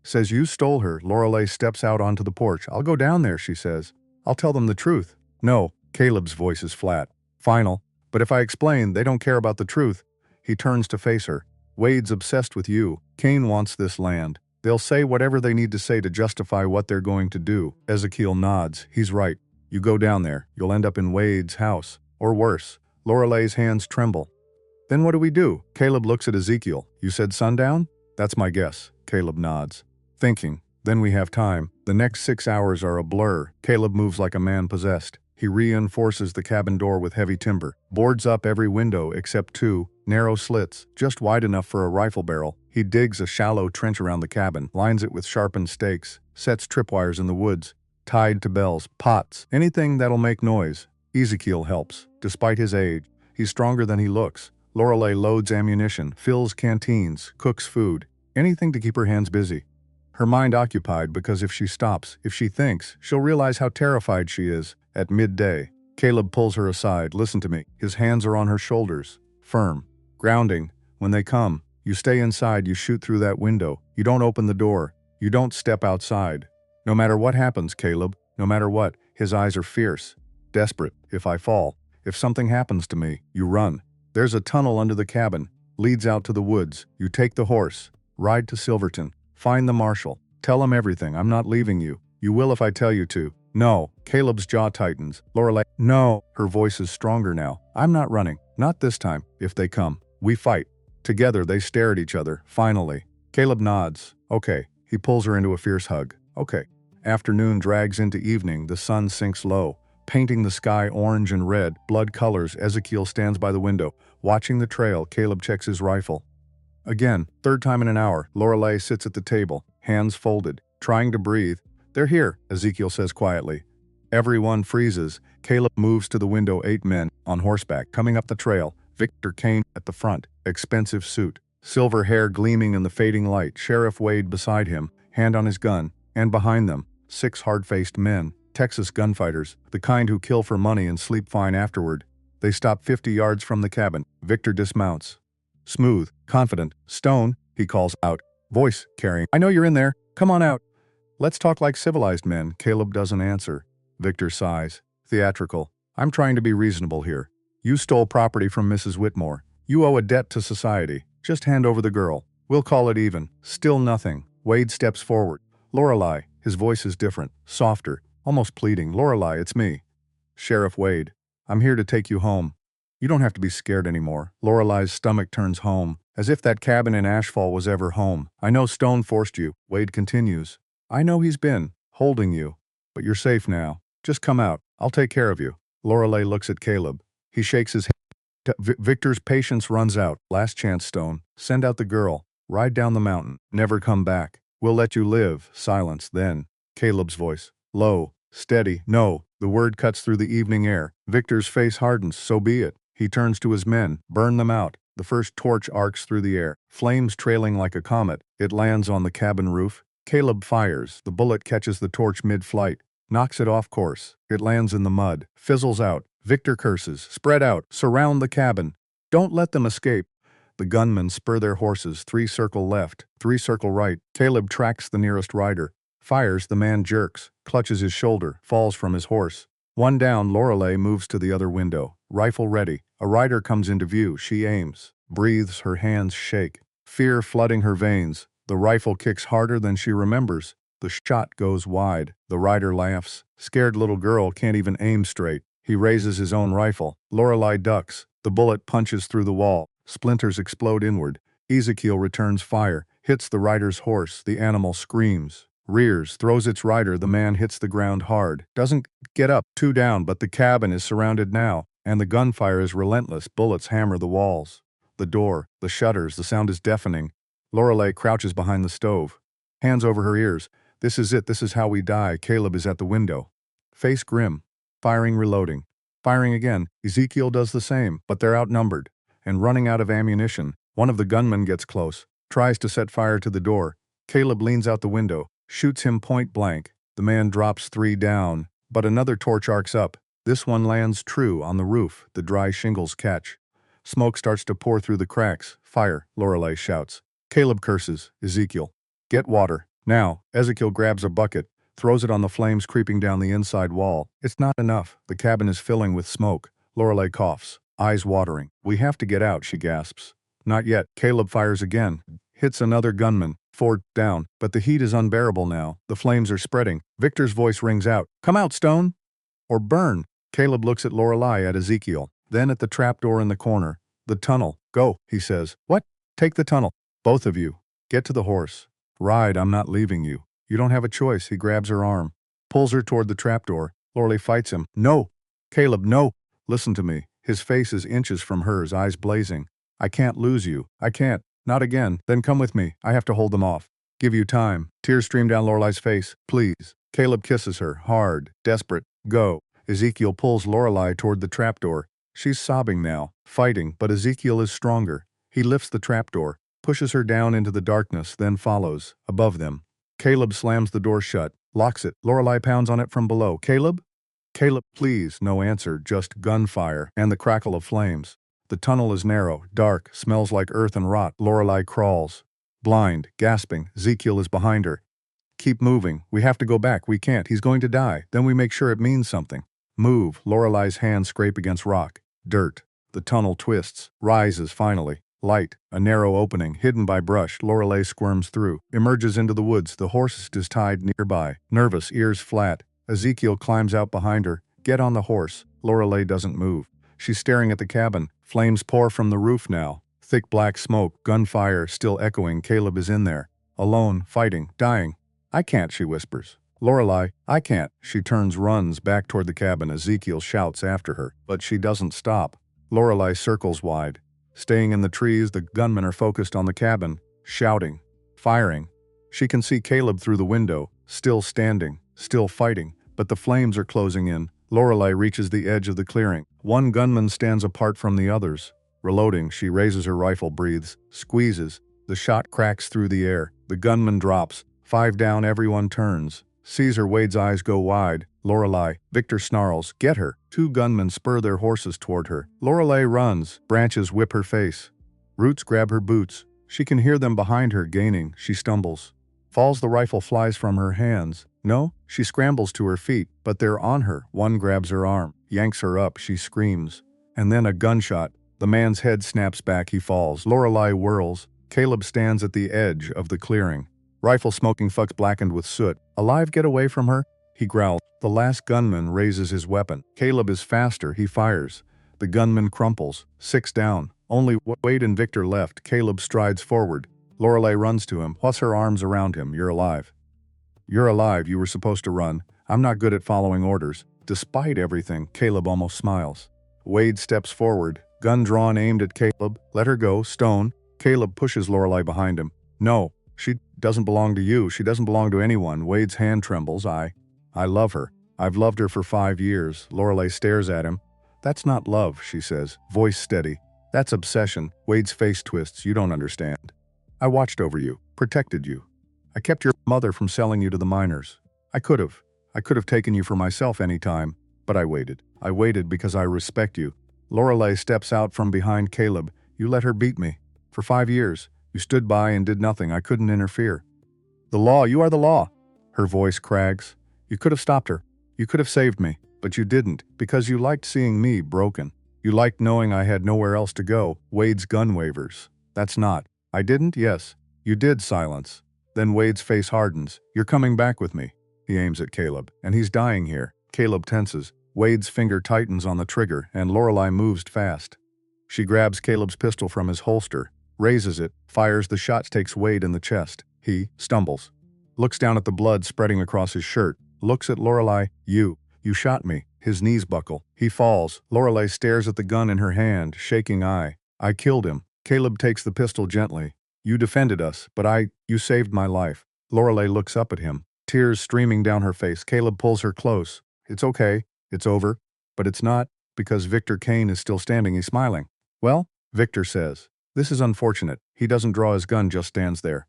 says you stole her." Lorelei steps out onto the porch. "I'll go down there," she says. "I'll tell them the truth." "No." Caleb's voice is flat, final. "But if I explain, they don't care about the truth." He turns to face her. "Wade's obsessed with you. Kane wants this land. They'll say whatever they need to say to justify what they're going to do." Ezekiel nods. "He's right. You go down there. You'll end up in Wade's house. Or worse." Lorelei's hands tremble. "Then what do we do?" Caleb looks at Ezekiel. "You said sundown?" "That's my guess." Caleb nods. Thinking. "Then we have time." The next 6 hours are a blur. Caleb moves like a man possessed. He reinforces the cabin door with heavy timber, boards up every window except 2, narrow slits, just wide enough for a rifle barrel. He digs a shallow trench around the cabin, lines it with sharpened stakes, sets tripwires in the woods, tied to bells, pots, anything that'll make noise. Ezekiel helps. Despite his age, he's stronger than he looks. Lorelei loads ammunition, fills canteens, cooks food, anything to keep her hands busy. Her mind occupied because if she stops, if she thinks, she'll realize how terrified she is. At midday, Caleb pulls her aside. "Listen to me." His hands are on her shoulders, firm, grounding. "When they come, you stay inside, you shoot through that window. You don't open the door. You don't step outside. No matter what happens, Caleb, no matter what." His eyes are fierce, desperate. "If I fall, if something happens to me, you run. There's a tunnel under the cabin, leads out to the woods. You take the horse, ride to Silverton, find the marshal, tell him everything. I'm not leaving you. You will if I tell you to." "No." Caleb's jaw tightens. Lorelei. "No." Her voice is stronger now. "I'm not running. Not this time. If they come, we fight." Together they stare at each other, finally. Caleb nods. "Okay." He pulls her into a fierce hug. "Okay." Afternoon drags into evening. The sun sinks low, painting the sky orange and red, blood colors. Ezekiel stands by the window, watching the trail. Caleb checks his rifle. Again, 3rd time in an hour. Lorelei sits at the table, hands folded, trying to breathe. "They're here," Ezekiel says quietly. Everyone freezes. Caleb moves to the window. 8 men, on horseback, coming up the trail. Victor Kane at the front, expensive suit, silver hair gleaming in the fading light. Sheriff Wade beside him, hand on his gun, and behind them, 6 hard-faced men, Texas gunfighters, the kind who kill for money and sleep fine afterward. They stop 50 yards from the cabin. Victor dismounts. Smooth, confident. "Stone," he calls out, voice carrying. "I know you're in there. Come on out. Let's talk like civilized men." Caleb doesn't answer. Victor sighs. Theatrical. "I'm trying to be reasonable here. You stole property from Mrs. Whitmore. You owe a debt to society. Just hand over the girl. We'll call it even." Still nothing. Wade steps forward. "Lorelei." His voice is different, softer, almost pleading. "Lorelei, it's me. Sheriff Wade. I'm here to take you home. You don't have to be scared anymore." Lorelei's stomach turns home, as if that cabin in Ashfall was ever home. "I know Stone forced you," Wade continues. "I know he's been holding you. But you're safe now. Just come out. I'll take care of you." Lorelei looks at Caleb. He shakes his head. Victor's patience runs out. "Last chance, Stone. Send out the girl. Ride down the mountain. Never come back. We'll let you live." Silence. Then Caleb's voice. Low, steady. "No." The word cuts through the evening air. Victor's face hardens. "So be it." He turns to his men. "Burn them out." The first torch arcs through the air, flames trailing like a comet. It lands on the cabin roof. Caleb fires. The bullet catches the torch mid-flight, knocks it off course. It lands in the mud, fizzles out. Victor curses. "Spread out. Surround the cabin. Don't let them escape." The gunmen spur their horses. 3 circle left, 3 circle right. Caleb tracks the nearest rider. Fires. The man jerks, clutches his shoulder, falls from his horse. 1 down. Lorelei moves to the other window, rifle ready. A rider comes into view. She aims, breathes, her hands shake. Fear flooding her veins. The rifle kicks harder than she remembers. The shot goes wide. The rider laughs. Scared little girl can't even aim straight. He raises his own rifle. Lorelei ducks. The bullet punches through the wall. Splinters explode inward. Ezekiel returns fire, hits the rider's horse. The animal screams, rears, throws its rider. The man hits the ground hard. Doesn't get up. 2 down, but the cabin is surrounded now, and the gunfire is relentless. Bullets hammer the walls, the door, the shutters. The sound is deafening. Lorelei crouches behind the stove, hands over her ears. "This is it. This is how we die." Caleb is at the window, face grim. Firing, reloading. Firing again. Ezekiel does the same, but they're outnumbered and running out of ammunition. One of the gunmen gets close, tries to set fire to the door. Caleb leans out the window, shoots him point blank. The man drops 3 down, but another torch arcs up. This one lands true on the roof. The dry shingles catch. Smoke starts to pour through the cracks. "Fire," Lorelei shouts. Caleb curses. "Ezekiel, get water. Now." Ezekiel grabs a bucket, throws it on the flames creeping down the inside wall. It's not enough. The cabin is filling with smoke. Lorelei coughs, eyes watering. "We have to get out," she gasps. "Not yet." Caleb fires again, hits another gunman. 4 down, but the heat is unbearable now. The flames are spreading. Victor's voice rings out. "Come out, Stone, or burn." Caleb looks at Lorelei, at Ezekiel, then at the trapdoor in the corner. "The tunnel. Go," he says. "What?" "Take the tunnel. Both of you. Get to the horse. Ride. I'm not leaving you. You don't have a choice." He grabs her arm, pulls her toward the trapdoor. Lorelei fights him. "No." "Caleb, no. Listen to me." His face is inches from hers, eyes blazing. "I can't lose you. I can't. Not again." "Then come with me. I have to hold them off. Give you time." Tears stream down Lorelei's face. "Please." Caleb kisses her, hard, desperate. "Go." Ezekiel pulls Lorelei toward the trapdoor. She's sobbing now, fighting, but Ezekiel is stronger. He lifts the trapdoor, pushes her down into the darkness, then follows, above them. Caleb slams the door shut, locks it. Lorelei pounds on it from below. "Caleb? Caleb, please." No answer, just gunfire and the crackle of flames. The tunnel is narrow, dark, smells like earth and rot. Lorelei crawls, blind, gasping. Ezekiel is behind her. "Keep moving. We have to go back. We can't. He's going to die. Then we make sure it means something." "Move." Lorelei's hands scrape against rock. Dirt. The tunnel twists, rises finally. Light, a narrow opening, hidden by brush. Lorelei squirms through, emerges into the woods. The horse is tied nearby. Nervous, ears flat. Ezekiel climbs out behind her. "Get on the horse." Lorelei doesn't move. She's staring at the cabin. Flames pour from the roof now. Thick black smoke, gunfire still echoing. Caleb is in there, alone, fighting, dying. "I can't," she whispers. "Lorelei, I can't." She turns, runs back toward the cabin. Ezekiel shouts after her, but she doesn't stop. Lorelei circles wide. Staying in the trees, the gunmen are focused on the cabin, shouting, firing. She can see Caleb through the window, still standing, still fighting, but the flames are closing in. Lorelei reaches the edge of the clearing. One gunman stands apart from the others. Reloading, she raises her rifle, breathes, squeezes. The shot cracks through the air. The gunman drops. 5 down, everyone turns. Caesar Wade's eyes go wide. Lorelei. Victor snarls, "Get her!" 2 gunmen spur their horses toward her. Lorelei runs. Branches whip her face. Roots grab her boots. She can hear them behind her, gaining. She stumbles. Falls, the rifle flies from her hands. No, she scrambles to her feet, but they're on her. One grabs her arm, yanks her up, she screams. And then a gunshot. The man's head snaps back, he falls. Lorelei whirls. Caleb stands at the edge of the clearing. Rifle smoking, fucks blackened with soot. "Alive, get away from her," he growls. The last gunman raises his weapon. Caleb is faster, he fires. The gunman crumples. 6 down. Only Wade and Victor left. Caleb strides forward. Lorelei runs to him, puts her arms around him. "You're alive. You're alive, you were supposed to run. I'm not good at following orders." Despite everything, Caleb almost smiles. Wade steps forward, gun drawn, aimed at Caleb. "Let her go, Stone." Caleb pushes Lorelei behind him. "No, she doesn't belong to you. She doesn't belong to anyone." Wade's hand trembles. I love her. I've loved her for 5 years. Lorelei stares at him. "That's not love," she says, voice steady. "That's obsession." Wade's face twists. "You don't understand. I watched over you, protected you. I kept your mother from selling you to the miners. I could have taken you for myself any time, but I waited. I waited because I respect you." Lorelei steps out from behind Caleb. "You let her beat me. For 5 years. You stood by and did nothing. I couldn't interfere." "The law, you are the law." Her voice cracks. "You could have stopped her. You could have saved me, but you didn't, because you liked seeing me broken. You liked knowing I had nowhere else to go." Wade's gun wavers. "That's not." "I didn't, yes. You did." Silence. Then Wade's face hardens. "You're coming back with me." He aims at Caleb, and he's dying here. Caleb tenses. Wade's finger tightens on the trigger, and Lorelei moves fast. She grabs Caleb's pistol from his holster, raises it, fires. The shot takes Wade in the chest. He stumbles. Looks down at the blood spreading across his shirt. Looks at Lorelei. You shot me." His knees buckle. He falls. Lorelei stares at the gun in her hand, shaking. I killed him." Caleb takes the pistol gently. "You defended us, but you saved my life." Lorelei looks up at him, tears streaming down her face. Caleb pulls her close. "It's okay. It's over." But it's not, because Victor Kane is still standing. He's smiling. "Well," Victor says, "this is unfortunate." He doesn't draw his gun, just stands there.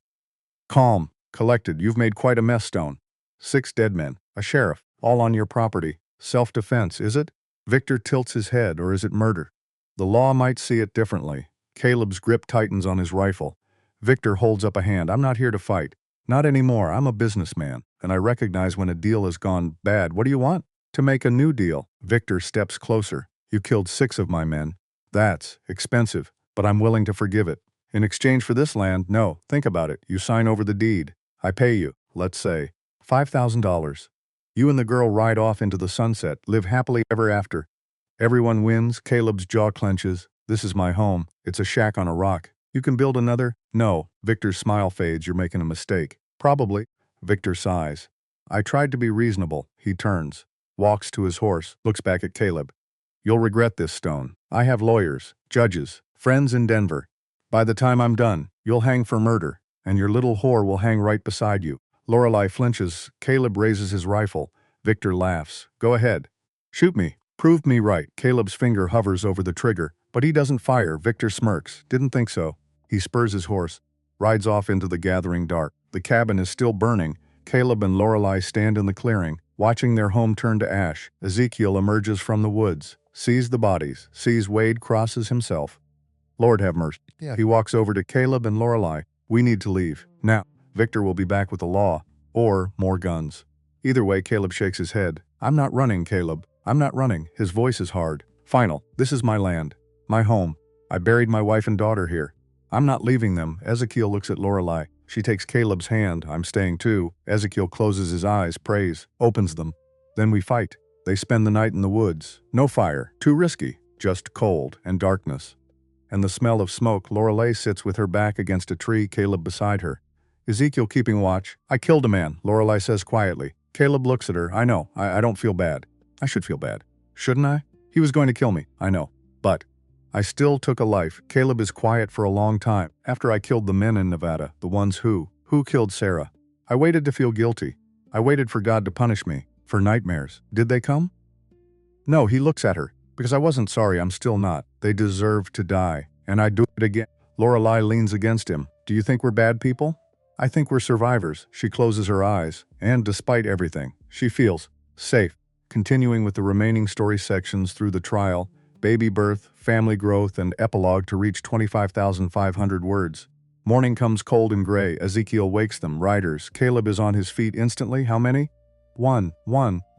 Calm, collected. "You've made quite a mess, Stone. 6 dead men, a sheriff, all on your property. Self-defense, is it?" Victor tilts his head. "Or is it murder?" "The law might see it differently." Caleb's grip tightens on his rifle. Victor holds up a hand. "I'm not here to fight. Not anymore. I'm a businessman, and I recognize when a deal has gone bad. What do you want?" "To make a new deal." Victor steps closer. "You killed 6 of my men. That's expensive, but I'm willing to forgive it. In exchange for this land, no, think about it. You sign over the deed. I pay you, let's say, $5,000. You and the girl ride off into the sunset, live happily ever after. Everyone wins." Caleb's jaw clenches. "This is my home. It's a shack on a rock. You can build another?" "No." Victor's smile fades. "You're making a mistake." "Probably." Victor sighs. "I tried to be reasonable." He turns, walks to his horse, looks back at Caleb. "You'll regret this, Stone. I have lawyers, judges, friends in Denver. By the time I'm done, you'll hang for murder, and your little whore will hang right beside you." Lorelei flinches. Caleb raises his rifle. Victor laughs. "Go ahead. Shoot me. Prove me right." Caleb's finger hovers over the trigger, but he doesn't fire. Victor smirks. "Didn't think so." He spurs his horse, rides off into the gathering dark. The cabin is still burning. Caleb and Lorelei stand in the clearing, watching their home turn to ash. Ezekiel emerges from the woods, sees the bodies, sees Wade, crosses himself. "Lord have mercy." Yeah. He walks over to Caleb and Lorelei. "We need to leave. Now." Victor will be back with the law, or more guns. Either way, Caleb shakes his head. "I'm not running, Caleb. I'm not running." His voice is hard. "Final. This is my land. My home. I buried my wife and daughter here. I'm not leaving them." Ezekiel looks at Lorelei. She takes Caleb's hand. "I'm staying too." Ezekiel closes his eyes, prays, opens them. "Then we fight." They spend the night in the woods. No fire. Too risky. Just cold and darkness. And the smell of smoke. Lorelei sits with her back against a tree, Caleb beside her. Ezekiel keeping watch. "I killed a man," Lorelei says quietly. Caleb looks at her. "I know. I don't feel bad. I should feel bad. Shouldn't I? He was going to kill me. I know. But I still took a life." Caleb is quiet for a long time. "After I killed the men in Nevada, the ones who killed Sarah. I waited to feel guilty. I waited for God to punish me. For nightmares. Did they come? No, he looks at her. Because I wasn't sorry, I'm still not. They deserve to die. And I'd do it again. Lorelei leans against him. Do you think we're bad people? I think we're survivors. She closes her eyes. And despite everything, she feels safe. Continuing with the remaining story sections through the trial, baby birth, family growth, and epilogue to reach 25,500 words. Morning comes cold and gray. Ezekiel wakes them. Riders. Caleb is on his feet instantly. How many? One.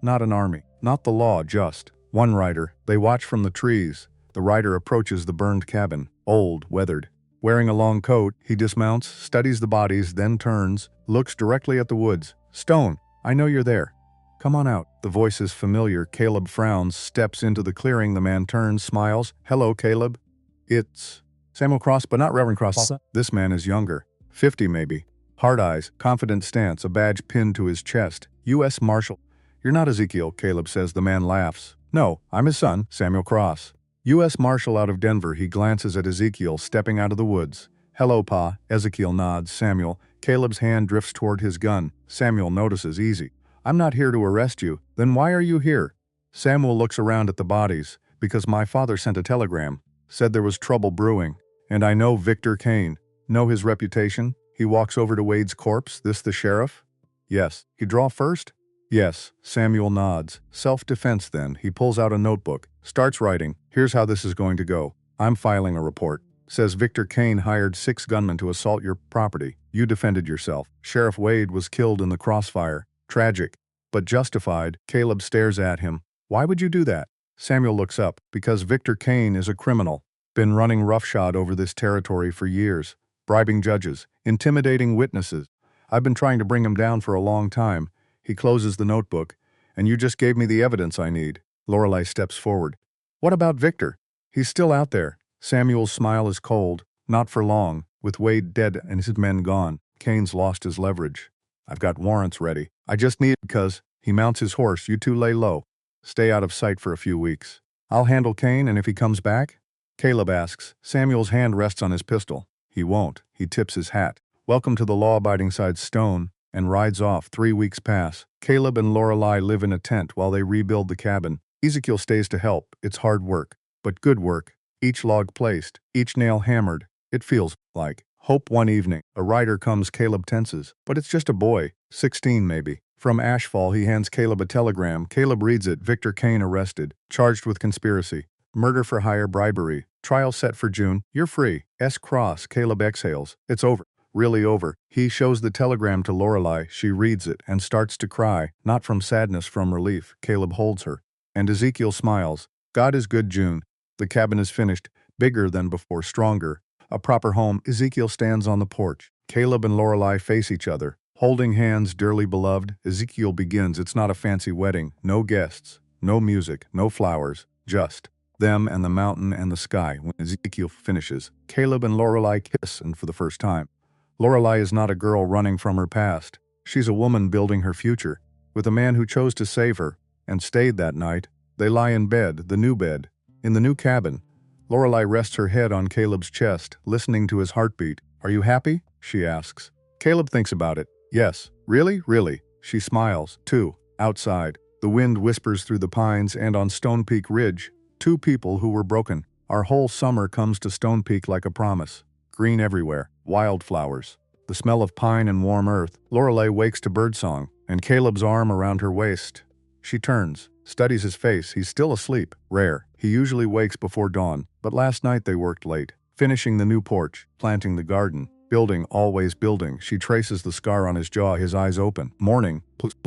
Not an army. Not the law, just one rider. They watch from the trees. The rider approaches the burned cabin. Old, weathered. Wearing a long coat, he dismounts, studies the bodies, then turns, looks directly at the woods. Stone, I know you're there. Come on out. The voice is familiar. Caleb frowns, steps into the clearing. The man turns, smiles. Hello, Caleb. It's Samuel Cross, but not Reverend Cross. This man is younger. 50 maybe. Hard eyes, confident stance, a badge pinned to his chest. U.S. Marshal. You're not Ezekiel, Caleb says. The man laughs. No, I'm his son, Samuel Cross. U.S. Marshal out of Denver. He glances at Ezekiel stepping out of the woods. Hello, Pa. Ezekiel nods. Samuel. Caleb's hand drifts toward his gun. Samuel notices. Easy. I'm not here to arrest you. Then why are you here? Samuel looks around at the bodies. Because my father sent a telegram. Said there was trouble brewing. And I know Victor Kane. Know his reputation? He walks over to Wade's corpse. This the sheriff? Yes. He draw first? Yes. Samuel nods. Self-defense then. He pulls out a notebook. Starts writing. Here's how this is going to go. I'm filing a report. Says Victor Kane hired 6 gunmen to assault your property. You defended yourself. Sheriff Wade was killed in the crossfire. Tragic. But justified. Caleb stares at him. Why would you do that? Samuel looks up. Because Victor Kane is a criminal. Been running roughshod over this territory for years. Bribing judges. Intimidating witnesses. I've been trying to bring him down for a long time. He closes the notebook. And you just gave me the evidence I need. Lorelei steps forward. What about Victor? He's still out there. Samuel's smile is cold. Not for long. With Wade dead and his men gone, Kane's lost his leverage. I've got warrants ready. I just need because he mounts his horse. You two lay low. Stay out of sight for a few weeks. I'll handle Kane, and if he comes back? Caleb asks. Samuel's hand rests on his pistol. He won't. He tips his hat. Welcome to the law-abiding side, Stone, and rides off. 3 weeks pass. Caleb and Lorelei live in a tent while they rebuild the cabin. Ezekiel stays to help. It's hard work, but good work. Each log placed, each nail hammered. It feels like hope. One evening, a rider comes. Caleb tenses. But it's just a boy, 16 maybe. From Ashfall, he hands Caleb a telegram. Caleb reads it. Victor Kane arrested, charged with conspiracy, murder for hire, bribery. Trial set for June. You're free. S. Cross. Caleb exhales. It's over. Really over. He shows the telegram to Lorelei. She reads it and starts to cry. Not from sadness, from relief. Caleb holds her. And Ezekiel smiles. God is good, June. The cabin is finished. Bigger than before, stronger. A proper home. Ezekiel stands on the porch. Caleb and Lorelei face each other. Holding hands, dearly beloved. Ezekiel begins. It's not a fancy wedding. No guests. No music. No flowers. Just them and the mountain and the sky. When Ezekiel finishes, Caleb and Lorelei kiss, and for the first time. Lorelei is not a girl running from her past. She's a woman building her future, with a man who chose to save her, and stayed that night. They lie in bed, the new bed, in the new cabin. Lorelei rests her head on Caleb's chest, listening to his heartbeat. Are you happy? She asks. Caleb thinks about it. Yes. Really? Really. She smiles, too. Outside, the wind whispers through the pines, and on Stone Peak Ridge, 2 people who were broken. Our whole summer comes to Stone Peak like a promise. Green everywhere. Wildflowers. The smell of pine and warm earth. Lorelei wakes to birdsong, and Caleb's arm around her waist. She turns, studies his face. He's still asleep. Rare. He usually wakes before dawn, but last night they worked late. Finishing the new porch, planting the garden, building, always building. She traces the scar on his jaw, his eyes open. Morning,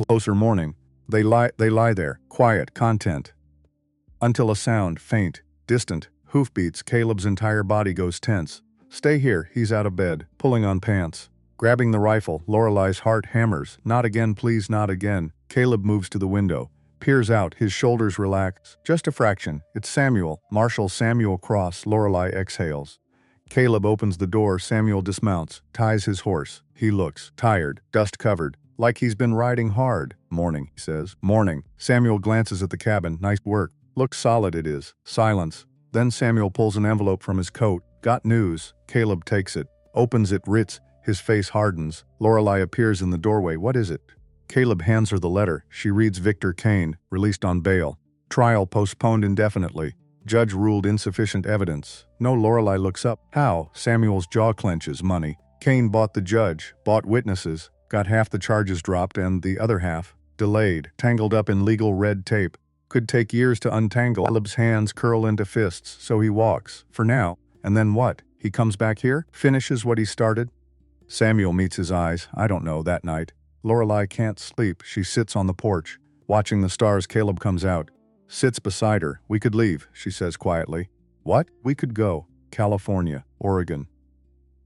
closer morning. They lie there, quiet, content. Until a sound, faint, distant, hoofbeats. Caleb's entire body goes tense. Stay here. He's out of bed, pulling on pants. Grabbing the rifle, Lorelei's heart hammers. Not again, please, not again. Caleb moves to the window, peers out, his shoulders relax. Just a fraction. It's Samuel. Marshal Samuel Cross. Lorelei exhales. Caleb opens the door. Samuel dismounts, ties his horse. He looks tired, dust-covered, like he's been riding hard. Morning, he says. Morning. Samuel glances at the cabin. Nice work. Looks solid it is. Silence. Then Samuel pulls an envelope from his coat. Got news. Caleb takes it, opens it, Ritz. His face hardens. Lorelei appears in the doorway. What is it? Caleb hands her the letter. She reads Victor Kane, released on bail. Trial postponed indefinitely. Judge ruled insufficient evidence. No. Lorelei looks up. How? Samuel's jaw clenches. Money. Kane bought the judge, bought witnesses, got half the charges dropped and the other half delayed, tangled up in legal red tape. Could take years to untangle. Caleb's hands curl into fists, so he walks. For now. And then what? He comes back here? Finishes what he started? Samuel meets his eyes. I don't know, that night. Lorelei can't sleep. She sits on the porch, watching the stars. Caleb comes out. Sits beside her. We could leave, she says quietly. What? We could go. California, Oregon.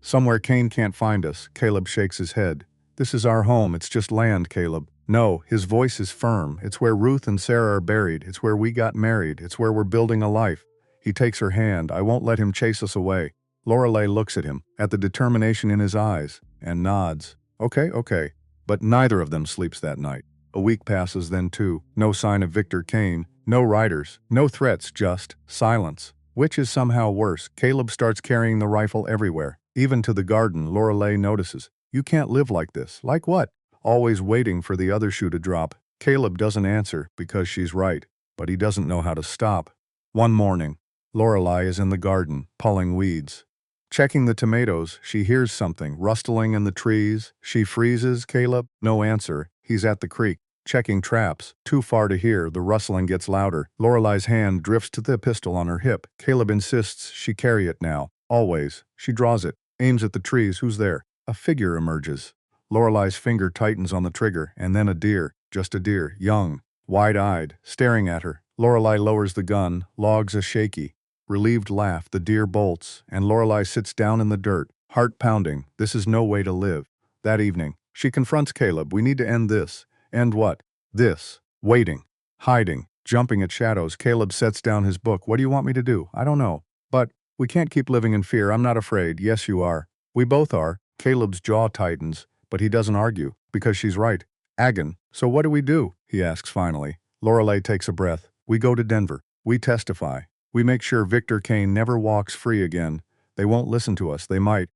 Somewhere Kane can't find us. Caleb shakes his head. This is our home. It's just land, Caleb. No, his voice is firm. It's where Ruth and Sarah are buried. It's where we got married. It's where we're building a life. He takes her hand. I won't let him chase us away. Lorelei looks at him, at the determination in his eyes, and nods. Okay. But neither of them sleeps that night. A week passes, then two. No sign of Victor Kane. No riders. No threats, just silence. Which is somehow worse. Caleb starts carrying the rifle everywhere. Even to the garden. Lorelei notices. You can't live like this. Like what? Always waiting for the other shoe to drop. Caleb doesn't answer, because she's right. But he doesn't know how to stop. One morning, Lorelei is in the garden, pulling weeds. Checking the tomatoes, she hears something rustling in the trees. She freezes. Caleb? No answer. He's at the creek, checking traps. Too far to hear. The rustling gets louder. Lorelei's hand drifts to the pistol on her hip. Caleb insists she carry it now. Always. She draws it, aims at the trees. Who's there? A figure emerges. Lorelei's finger tightens on the trigger, and then a deer. Just a deer. Young. Wide-eyed. Staring at her. Lorelei lowers the gun. Logs a shaky, relieved laugh. The deer bolts, and Lorelei sits down in the dirt, heart pounding. This is no way to live. That evening, she confronts Caleb. We need to end this. End what? This. Waiting. Hiding. Jumping at shadows. Caleb sets down his book. What do you want me to do? I don't know. But we can't keep living in fear. I'm not afraid. Yes, you are. We both are. Caleb's jaw tightens, but he doesn't argue, because she's right. Agon. So what do we do? He asks finally. Lorelei takes a breath. We go to Denver. We testify. We make sure Victor Kane never walks free again. They won't listen to us. They might.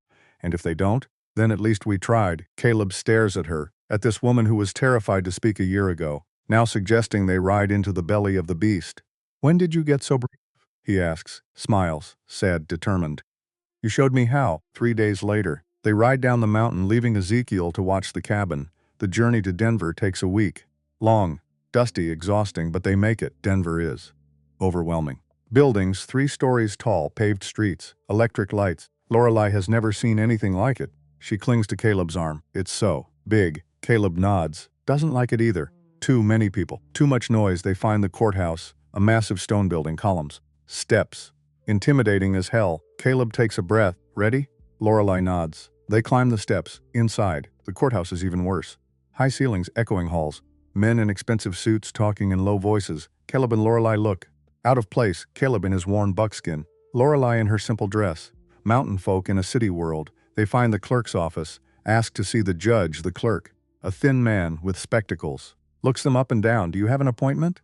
And if they don't, then at least we tried. Caleb stares at her, at this woman who was terrified to speak a year ago, now suggesting they ride into the belly of the beast. When did you get so brave? He asks, smiles, sad, determined. You showed me how. 3 days later, they ride down the mountain, leaving Ezekiel to watch the cabin. The journey to Denver takes a week. Long, dusty, exhausting, but they make it. Denver is overwhelming. Buildings 3 stories tall, paved streets, electric lights. Lorelei has never seen anything like it. She clings to Caleb's arm. It's so big. Caleb nods. Doesn't like it either. Too many people. Too much noise. They find the courthouse, a massive stone building, columns, steps. Intimidating as hell. Caleb takes a breath. Ready? Lorelei nods. They climb the steps. Inside, the courthouse is even worse. High ceilings, echoing halls. Men in expensive suits talking in low voices. Caleb and Lorelei look. Out of place, Caleb in his worn buckskin. Lorelei in her simple dress. Mountain folk in a city world. They find the clerk's office. Ask to see the judge, the clerk. A thin man with spectacles. Looks them up and down. Do you have an appointment?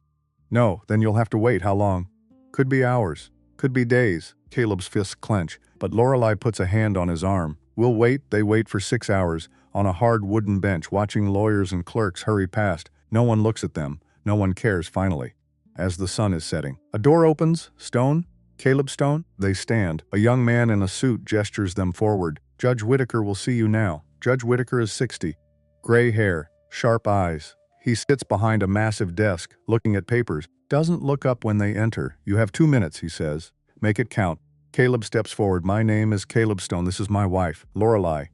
No, then you'll have to wait. How long? Could be hours. Could be days. Caleb's fists clench, but Lorelei puts a hand on his arm. We'll wait. They wait for 6 hours, on a hard wooden bench, watching lawyers and clerks hurry past. No one looks at them. No one cares, finally. As the sun is setting, a door opens. Stone? Caleb Stone? They stand. A young man in a suit gestures them forward. Judge Whitaker will see you now. Judge Whitaker is 60. Gray hair, sharp eyes. He sits behind a massive desk, looking at papers. Doesn't look up when they enter. You have 2 minutes, he says. Make it count. Caleb steps forward. My name is Caleb Stone. This is my wife, Lorelei.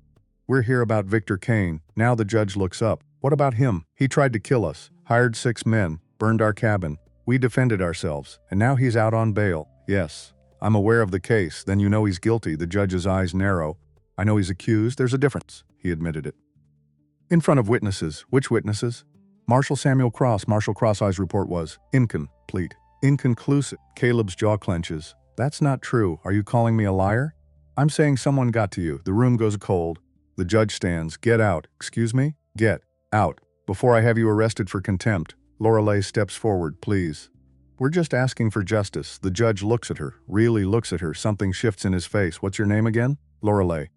We're here about Victor Kane. Now the judge looks up. What about him? He tried to kill us. Hired 6 men. Burned our cabin. We defended ourselves. And now he's out on bail. Yes. I'm aware of the case. Then you know he's guilty. The judge's eyes narrow. I know he's accused. There's a difference. He admitted it. In front of witnesses. Which witnesses? Marshal Samuel Cross. Marshal Cross-Eye's report was incomplete. Inconclusive. Caleb's jaw clenches. That's not true. Are you calling me a liar? I'm saying someone got to you. The room goes cold. The judge stands. Get out. Excuse me? Get out. Before I have you arrested for contempt. Lorelei steps forward. Please. We're just asking for justice. The judge looks at her. Really looks at her. Something shifts in his face. What's your name again? Lorelei.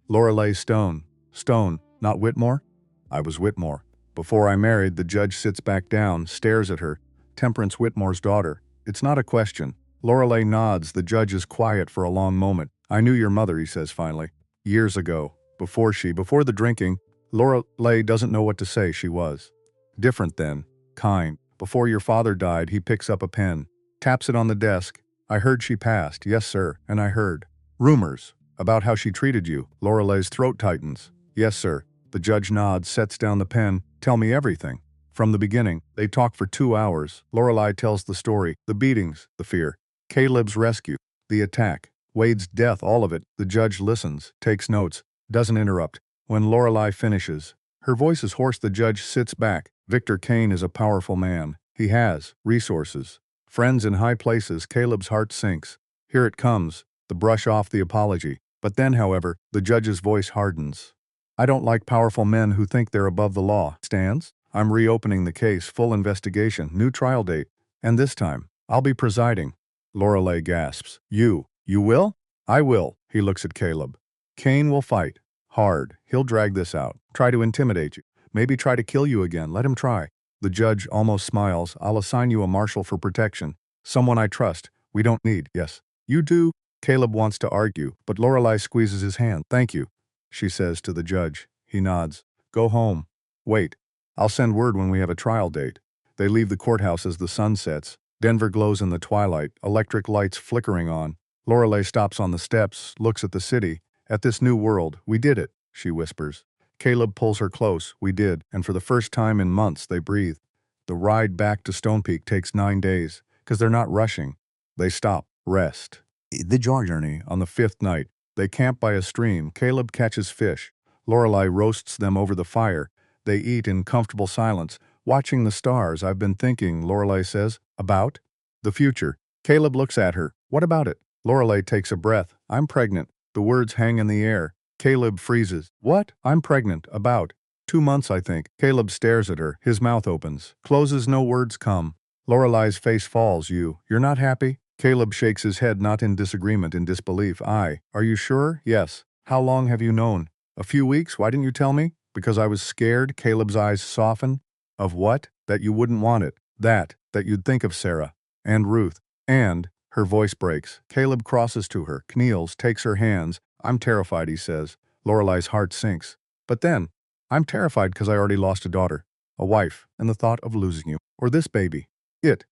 Lorelei Stone. Stone. Not Whitmore? I was Whitmore. Before I married, the judge sits back down, stares at her. Temperance Whitmore's daughter. It's not a question. Lorelei nods. The judge is quiet for a long moment. I knew your mother, he says finally. Years ago. Before the drinking. Lorelei doesn't know what to say. She was different then. Kind. Before your father died, he picks up a pen. Taps it on the desk. I heard she passed. Yes, sir. And I heard rumors about how she treated you. Lorelei's throat tightens. Yes, sir. The judge nods, sets down the pen. Tell me everything. From the beginning. They talk for 2 hours. Lorelei tells the story. The beatings. The fear. Caleb's rescue. The attack. Wade's death. All of it. The judge listens. Takes notes. Doesn't interrupt. When Lorelei finishes. Her voice is hoarse. The judge sits back. Victor Kane is a powerful man. He has resources. Friends in high places. Caleb's heart sinks. Here it comes. The brush off the apology. But then, however, the judge's voice hardens. I don't like powerful men who think they're above the law. Stands? I'm reopening the case, full investigation, new trial date. And this time, I'll be presiding. Lorelei gasps. You will? I will. He looks at Caleb. Kane will fight. Hard. He'll drag this out. Try to intimidate you. Maybe try to kill you again. Let him try. The judge almost smiles. I'll assign you a marshal for protection. Someone I trust. We don't need. Yes. You do? Caleb wants to argue, but Lorelei squeezes his hand. Thank you, she says to the judge. He nods. Go home. Wait. I'll send word when we have a trial date. They leave the courthouse as the sun sets. Denver glows in the twilight, electric lights flickering on. Lorelei stops on the steps, looks at the city. At this new world, we did it, she whispers. Caleb pulls her close. We did, and for the first time in months they breathe. The ride back to Stone Peak takes 9 days, because they're not rushing. They stop, rest. The journey. On the 5th night, they camp by a stream. Caleb catches fish. Lorelei roasts them over the fire. They eat in comfortable silence, watching the stars. I've been thinking, Lorelei says. About? The future. Caleb looks at her. What about it? Lorelei takes a breath. I'm pregnant. The words hang in the air. Caleb freezes. What? I'm pregnant. About 2 months, I think. Caleb stares at her. His mouth opens. Closes. No words come. Lorelei's face falls. You're not happy? Caleb shakes his head, not in disagreement, in disbelief. Are you sure? Yes. How long have you known? A few weeks. Why didn't you tell me? Because I was scared. Caleb's eyes soften. Of what? That you wouldn't want it. That you'd think of Sarah. And Ruth. And, her voice breaks. Caleb crosses to her, kneels, takes her hands. I'm terrified, he says. Lorelei's heart sinks. But then, I'm terrified because I already lost a daughter, a wife, and the thought of losing you. Or this baby. It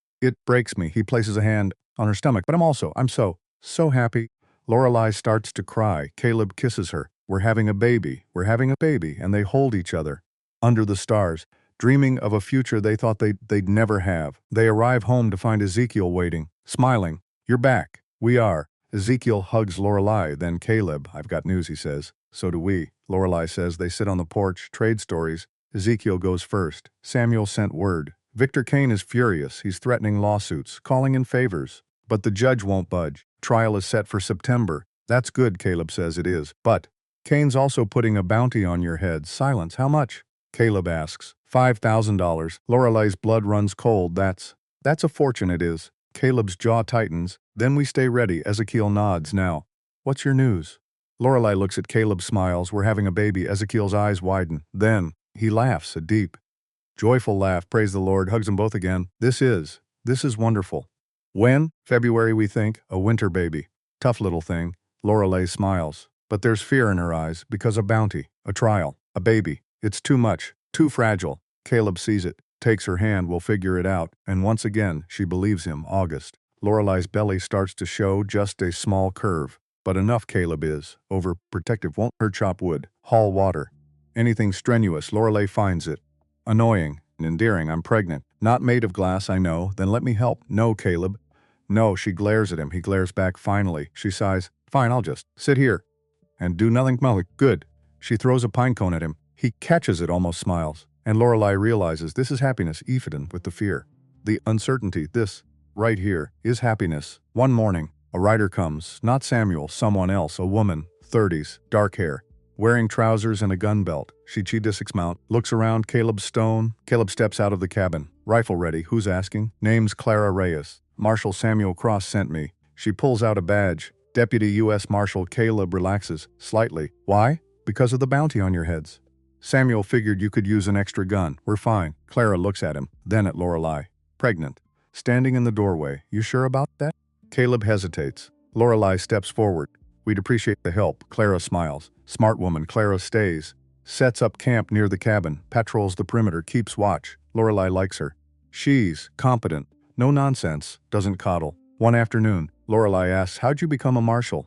breaks me. He places a hand on her stomach. But I'm so happy. Lorelei starts to cry. Caleb kisses her. We're having a baby. And they hold each other. Under the stars, dreaming of a future they thought they'd never have. They arrive home to find Ezekiel waiting, smiling. You're back. We are. Ezekiel hugs Lorelei, then Caleb. I've got news, he says. So do we. Lorelei says. They sit on the porch, trade stories. Ezekiel goes first. Samuel sent word. Victor Kane is furious. He's threatening lawsuits, calling in favors. But the judge won't budge. Trial is set for September. That's good, Caleb says. It is. But Kane's also putting a bounty on your head. Silence. How much? Caleb asks. $5,000. Lorelei's blood runs cold. That's a fortune, it is. Caleb's jaw tightens. Then we stay ready. Ezekiel nods. Now, what's your news? Lorelei looks at Caleb, smiles. We're having a baby. Ezekiel's eyes widen. Then he laughs, a deep, joyful laugh. Praise the Lord. Hugs them both again. This is wonderful. When? February, we think. A winter baby. Tough little thing. Lorelei smiles. But there's fear in her eyes because a bounty, a trial, a baby. It's too much, too fragile. Caleb sees it, takes her hand. We'll figure it out. And once again, she believes him. August. Lorelei's belly starts to show just a small curve. But enough. Caleb is overprotective. Won't her chop wood, haul water. Anything strenuous. Lorelei finds it annoying and endearing. I'm pregnant. Not made of glass, I know. Then let me help. No, Caleb. No, she glares at him. He glares back. Finally, she sighs. Fine, I'll just sit here and do nothing. Good. She throws a pine cone at him. He catches it, almost smiles. And Lorelei realizes this is happiness, even with the fear. The uncertainty. This, right here, is happiness. One morning, a rider comes. Not Samuel, someone else. A woman, 30s, dark hair, wearing trousers and a gun belt. She dismount, looks around. Caleb stone. Caleb steps out of the cabin. Rifle ready. Who's asking? Name's Clara Reyes. Marshal Samuel Cross sent me. She pulls out a badge. Deputy U.S. Marshal. Caleb relaxes, slightly. Why? Because of the bounty on your heads. Samuel figured you could use an extra gun. We're fine. Clara looks at him, then at Lorelei. Pregnant. Standing in the doorway. You sure about that? Caleb hesitates. Lorelei steps forward. We'd appreciate the help. Clara smiles. Smart woman. Clara stays. Sets up camp near the cabin. Patrols the perimeter. Keeps watch. Lorelei likes her. She's competent. No nonsense. Doesn't coddle. One afternoon, Lorelei asks, how'd you become a marshal?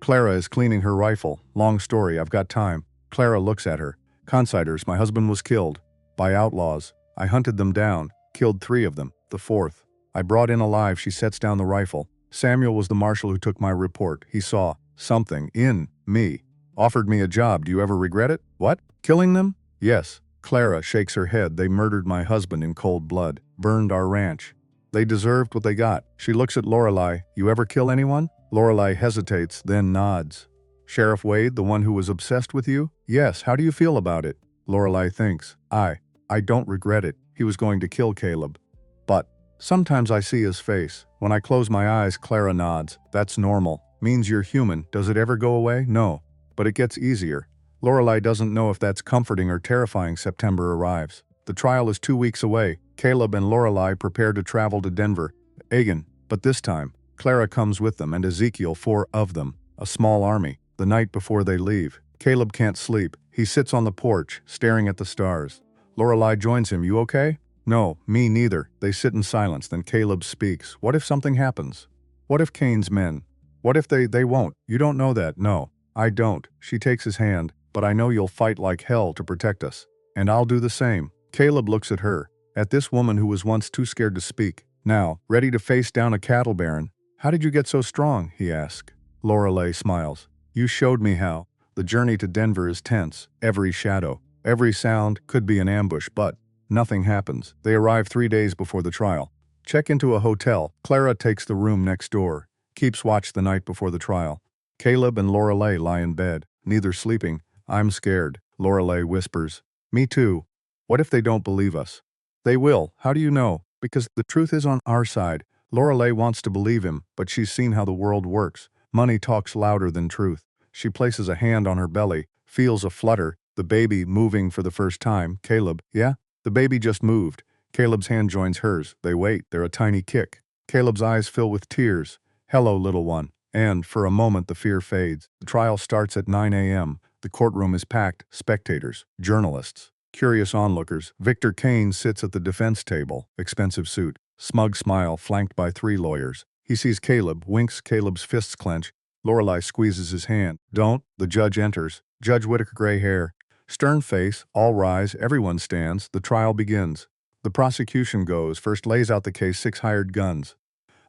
Clara is cleaning her rifle. Long story. I've got time. Clara looks at her. Considers. My husband was killed. By outlaws. I hunted them down. Killed 3 of them. The 4th. I brought in alive. She sets down the rifle. Samuel was the marshal who took my report. He saw something in me. Offered me a job. Do you ever regret it? What? Killing them? Yes. Clara shakes her head. They murdered my husband in cold blood. Burned our ranch. They deserved what they got. She looks at Lorelei. You ever kill anyone? Lorelei hesitates, then nods. Sheriff Wade, the one who was obsessed with you? Yes. How do you feel about it? Lorelei thinks. I don't regret it. He was going to kill Caleb. But sometimes I see his face. When I close my eyes, Clara nods. That's normal. Means you're human. Does it ever go away? No. But it gets easier. Lorelei doesn't know if that's comforting or terrifying. September arrives. The trial is 2 weeks away. Caleb and Lorelei prepare to travel to Denver. Again, but this time, Clara comes with them and Ezekiel, 4 of them. A small army. The night before they leave, Caleb can't sleep. He sits on the porch, staring at the stars. Lorelei joins him. You okay? No, me neither. They sit in silence. Then Caleb speaks. What if something happens? What if Cain's men? What if they won't? You don't know that. No, I don't. She takes his hand. But I know you'll fight like hell to protect us. And I'll do the same. Caleb looks at her. At this woman who was once too scared to speak. Now, ready to face down a cattle baron. How did you get so strong? He asks. Lorelei smiles. You showed me how. The journey to Denver is tense. Every shadow, every sound could be an ambush, but nothing happens. They arrive 3 days before the trial. Check into a hotel. Clara takes the room next door. Keeps watch the night before the trial. Caleb and Lorelei lie in bed, neither sleeping. I'm scared, Lorelei whispers. Me too. What if they don't believe us? They will. How do you know? Because the truth is on our side. Lorelei wants to believe him, but she's seen how the world works. Money talks louder than truth. She places a hand on her belly, feels a flutter, the baby moving for the first time. Caleb, yeah? The baby just moved. Caleb's hand joins hers. They wait. They're a tiny kick. Caleb's eyes fill with tears. Hello, little one. And, for a moment, the fear fades. The trial starts at 9 a.m. The courtroom is packed. Spectators, journalists, curious onlookers. Victor Cain sits at the defense table. Expensive suit. Smug smile, flanked by 3 lawyers. He sees Caleb, winks. Caleb's fists clench. Lorelei squeezes his hand. Don't. The judge enters. Judge Whitaker, gray hair. Stern face. All rise. Everyone stands. The trial begins. The prosecution goes. First lays out the case. 6 hired guns.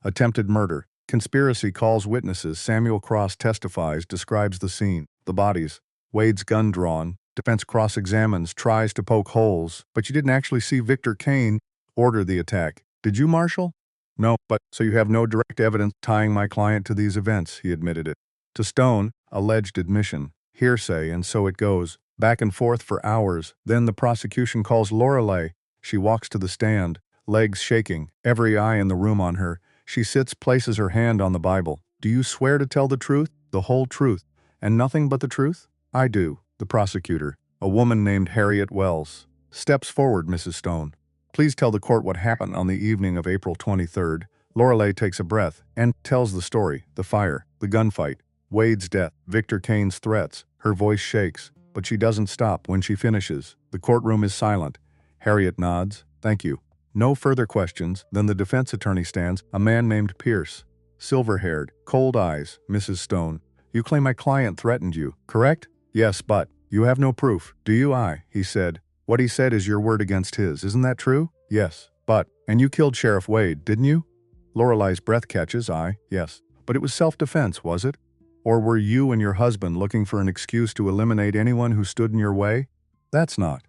Attempted murder. Conspiracy calls witnesses. Samuel Cross testifies, describes the scene. The bodies. Wade's gun drawn. Defense cross-examines, tries to poke holes. But you didn't actually see Victor Cain order the attack. Did you, Marshal? No, but so you have no direct evidence tying my client to these events, he admitted it. To Stone, alleged admission. Hearsay, and so it goes. Back and forth for hours. Then the prosecution calls Lorelei. She walks to the stand, legs shaking, every eye in the room on her. She sits, places her hand on the Bible. Do you swear to tell the truth? The whole truth? And nothing but the truth? I do. The prosecutor, a woman named Harriet Wells, steps forward. Mrs. Stone, please tell the court what happened on the evening of April 23rd. Lorelei takes a breath and tells the story. The fire, the gunfight, Wade's death, Victor Cain's threats. Her voice shakes, but she doesn't stop when she finishes. The courtroom is silent. Harriet nods. Thank you. No further questions. Then the defense attorney stands, a man named Pierce. Silver-haired, cold eyes. Mrs. Stone, you claim my client threatened you, correct? Yes, but you have no proof, do you? He said. What he said is your word against his, isn't that true? Yes, but, and you killed Sheriff Wade, didn't you? Lorelei's breath catches. Yes. But it was self-defense, was it? Or were you and your husband looking for an excuse to eliminate anyone who stood in your way? That's not.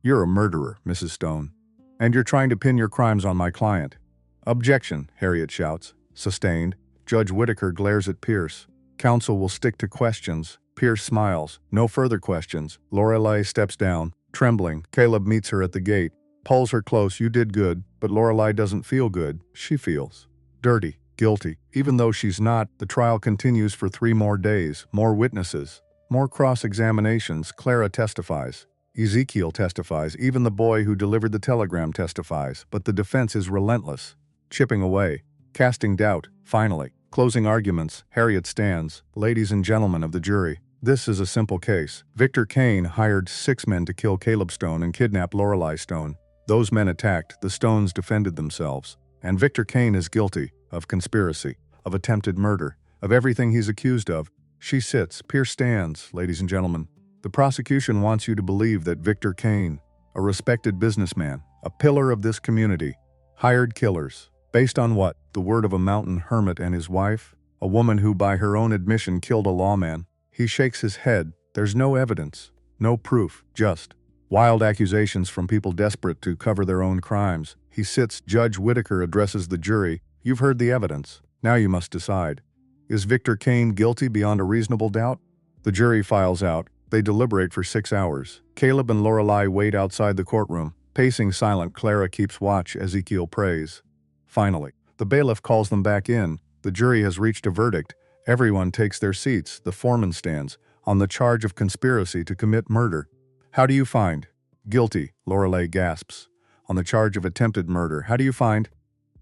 You're a murderer, Mrs. Stone. And you're trying to pin your crimes on my client. Objection, Harriet shouts. Sustained. Judge Whitaker glares at Pierce. Counsel will stick to questions. Pierce smiles. No further questions. Lorelei steps down, trembling. Caleb meets her at the gate, pulls her close. You did good, but Lorelei doesn't feel good. She feels dirty, guilty. Even though she's not, the trial continues for 3 more days. More witnesses. More cross-examinations. Clara testifies. Ezekiel testifies, even the boy who delivered the telegram testifies, but the defense is relentless. Chipping away, casting doubt, finally, closing arguments, Harriet stands, ladies and gentlemen of the jury. This is a simple case. Victor Kane hired 6 men to kill Caleb Stone and kidnap Lorelei Stone. Those men attacked, the Stones defended themselves. And Victor Kane is guilty of conspiracy, of attempted murder, of everything he's accused of. She sits, Pierce stands, ladies and gentlemen. The prosecution wants you to believe that Victor Kane, a respected businessman, a pillar of this community, hired killers. Based on what? The word of a mountain hermit and his wife? A woman who, by her own admission, killed a lawman? He shakes his head. There's no evidence, no proof, just wild accusations from people desperate to cover their own crimes. He sits. Judge Whitaker addresses the jury. You've heard the evidence. Now you must decide. Is Victor Kane guilty beyond a reasonable doubt? The jury files out. They deliberate for 6 hours. Caleb and Lorelei wait outside the courtroom. Pacing silent, Clara keeps watch. Ezekiel prays. Finally, the bailiff calls them back in. The jury has reached a verdict. Everyone takes their seats. The foreman stands. On the charge of conspiracy to commit murder. How do you find? Guilty, Lorelei gasps. On the charge of attempted murder, how do you find?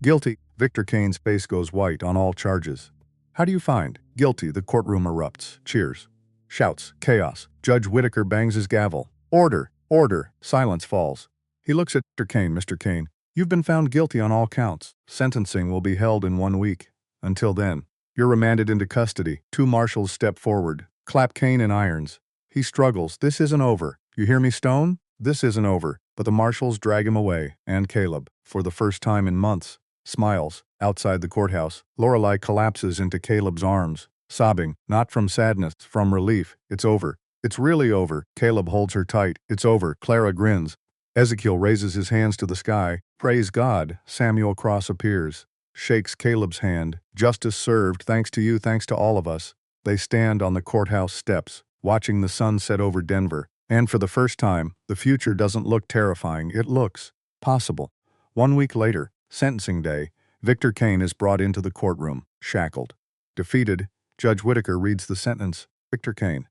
Guilty. Victor Kane's face goes white on all charges. How do you find? Guilty. The courtroom erupts. Cheers. Shouts. Chaos. Judge Whitaker bangs his gavel. Order. Order. Silence falls. He looks at Mr. Kane. Mr. Kane, you've been found guilty on all counts. Sentencing will be held in 1 week. Until then, you're remanded into custody. 2 marshals step forward. Clap Kane in irons. He struggles. This isn't over. You hear me, Stone? This isn't over. But the marshals drag him away. And Caleb, for the first time in months, smiles. Outside the courthouse, Lorelei collapses into Caleb's arms, sobbing, not from sadness, from relief. It's over. It's really over. Caleb holds her tight. It's over. Clara grins. Ezekiel raises his hands to the sky. Praise God. Samuel Cross appears. Shakes Caleb's hand. Justice served. Thanks to you. Thanks to all of us. They stand on the courthouse steps, watching the sun set over Denver. And for the first time, the future doesn't look terrifying. It looks possible. 1 week later, sentencing day, Victor Kane is brought into the courtroom, shackled. Defeated, Judge Whitaker reads the sentence. Victor Kane,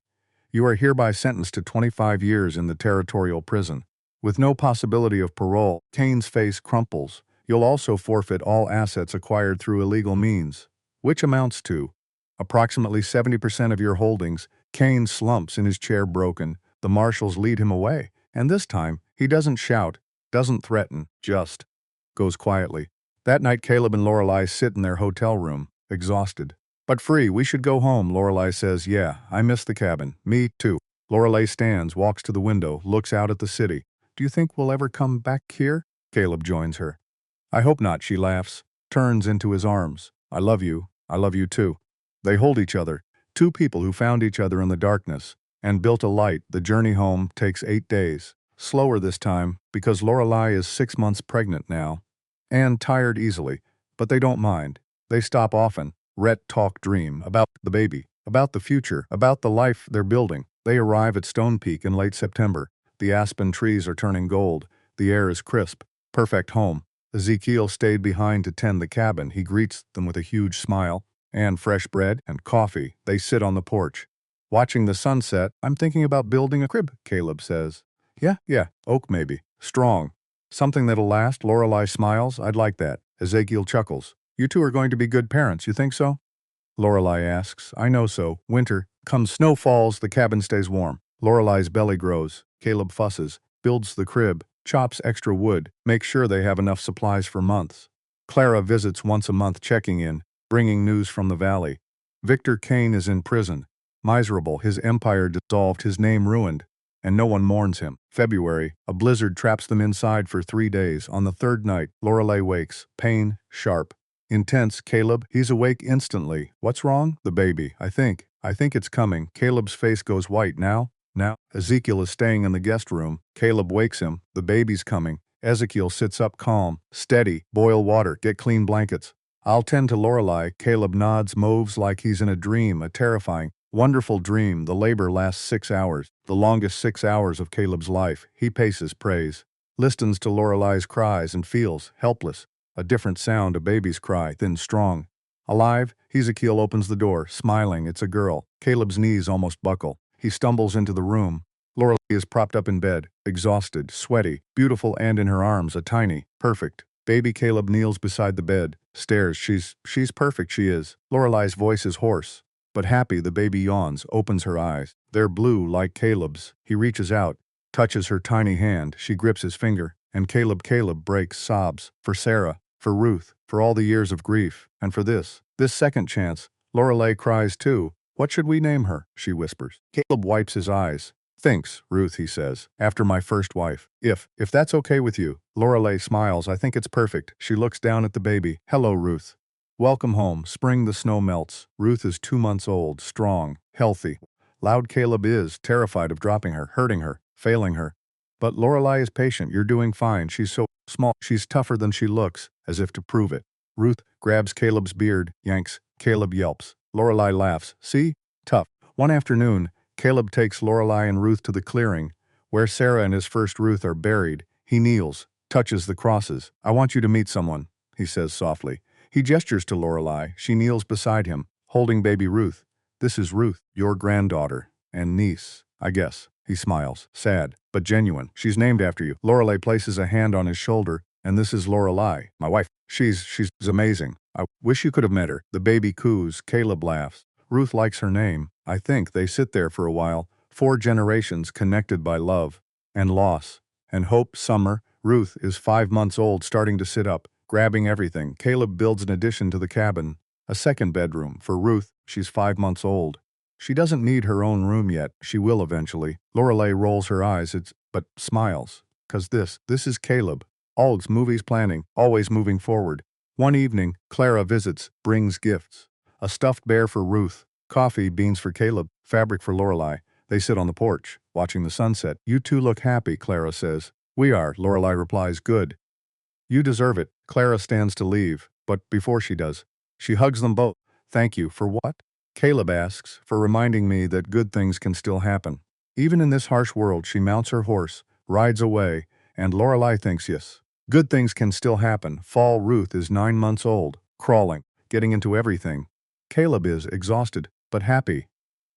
you are hereby sentenced to 25 years in the territorial prison. With no possibility of parole, Kane's face crumples. You'll also forfeit all assets acquired through illegal means, which amounts to approximately 70% of your holdings. Kane slumps in his chair, broken. The marshals lead him away, and this time, he doesn't shout, doesn't threaten, just goes quietly. That night, Caleb and Lorelei sit in their hotel room, exhausted. But free. We should go home, Lorelei says. Yeah, I miss the cabin. Me too. Lorelei stands, walks to the window, looks out at the city. Do you think we'll ever come back here? Caleb joins her. I hope not, she laughs, turns into his arms. I love you too. They hold each other, 2 people who found each other in the darkness and built a light. The journey home takes 8 days. Slower this time, because Lorelei is 6 months pregnant now, and tired easily, but they don't mind. They stop often, Rhett talk, dream, about the baby, about the future, about the life they're building. They arrive at Stone Peak in late September. The aspen trees are turning gold. The air is crisp. Perfect home. Ezekiel stayed behind to tend the cabin. He greets them with a huge smile. And fresh bread and coffee. They sit on the porch, watching the sunset. I'm thinking about building a crib, Caleb says. Yeah, oak maybe. Strong. Something that'll last. Lorelei smiles. I'd like that. Ezekiel chuckles. You 2 are going to be good parents, you think so? Lorelei asks. I know so. Winter comes, snow falls, the cabin stays warm. Lorelei's belly grows. Caleb fusses, builds the crib, chops extra wood, makes sure they have enough supplies for months. Clara visits once a month, checking in, bringing news from the valley. Victor Kane is in prison. Miserable, his empire dissolved, his name ruined, and no one mourns him. February, a blizzard traps them inside for 3 days. On the 3rd night, Lorelei wakes, pain, sharp. Intense. Caleb, he's awake instantly. What's wrong? The baby. I think it's coming. Caleb's face goes white. Now. Ezekiel is staying in the guest room. Caleb wakes him. The baby's coming. Ezekiel sits up, calm, steady. Boil water. Get clean blankets. I'll tend to Lorelei. Caleb nods, moves like he's in a dream, a terrifying, wonderful dream. The labor lasts 6 hours, the longest 6 hours of Caleb's life. He paces, prays, listens to Lorelei's cries and feels helpless. A different sound, a baby's cry, thin, strong. Alive, Ezekiel opens the door, smiling. It's a girl. Caleb's knees almost buckle. He stumbles into the room. Lorelei is propped up in bed, exhausted, sweaty, beautiful, and in her arms a tiny, perfect baby. Caleb kneels beside the bed, stares. She's perfect, she is. Lorelei's voice is hoarse, but happy. The baby yawns, opens her eyes. They're blue like Caleb's. He reaches out, touches her tiny hand. She grips his finger, and Caleb breaks, sobs. For Sarah, for Ruth, for all the years of grief, and for this second chance. Lorelei cries too. What should we name her? She whispers. Caleb wipes his eyes. Thanks, Ruth, he says, after my first wife. If that's okay with you. Lorelei smiles. I think it's perfect. She looks down at the baby. Hello, Ruth. Welcome home. Spring, the snow melts. Ruth is 2 months old, strong, healthy. Loud. Caleb is terrified of dropping her, hurting her, failing her. But Lorelei is patient. You're doing fine. She's so small. She's tougher than she looks, as if to prove it. Ruth grabs Caleb's beard, yanks. Caleb yelps. Lorelei laughs. See? Tough. One afternoon, Caleb takes Lorelei and Ruth to the clearing, where Sarah and his first Ruth are buried. He kneels, touches the crosses. I want you to meet someone, he says softly. He gestures to Lorelei. She kneels beside him, holding baby Ruth. This is Ruth, your granddaughter and niece, I guess. He smiles, sad, but genuine. She's named after you. Lorelei places a hand on his shoulder. And this is Lorelei, my wife. She's amazing. I wish you could have met her. The baby coos. Caleb laughs. Ruth likes her name. I think. They sit there for a while. 4 generations connected by love and loss and hope. Summer. Ruth is 5 months old, starting to sit up, grabbing everything. Caleb builds an addition to the cabin, a second bedroom for Ruth. She's 5 months old. She doesn't need her own room yet. She will eventually. Lorelei rolls her eyes, but smiles. 'Cause this is Caleb. Always movies planning, always moving forward. One evening, Clara visits, brings gifts. A stuffed bear for Ruth, coffee beans for Caleb, fabric for Lorelei. They sit on the porch, watching the sunset. You two look happy, Clara says. We are, Lorelei replies. Good. You deserve it. Clara stands to leave, but before she does, she hugs them both. Thank you. For what? Caleb asks. For reminding me that good things can still happen. Even in this harsh world. She mounts her horse, rides away, and Lorelei thinks yes. Good things can still happen. Fall. Ruth is 9 months old, crawling, getting into everything. Caleb is exhausted, but happy.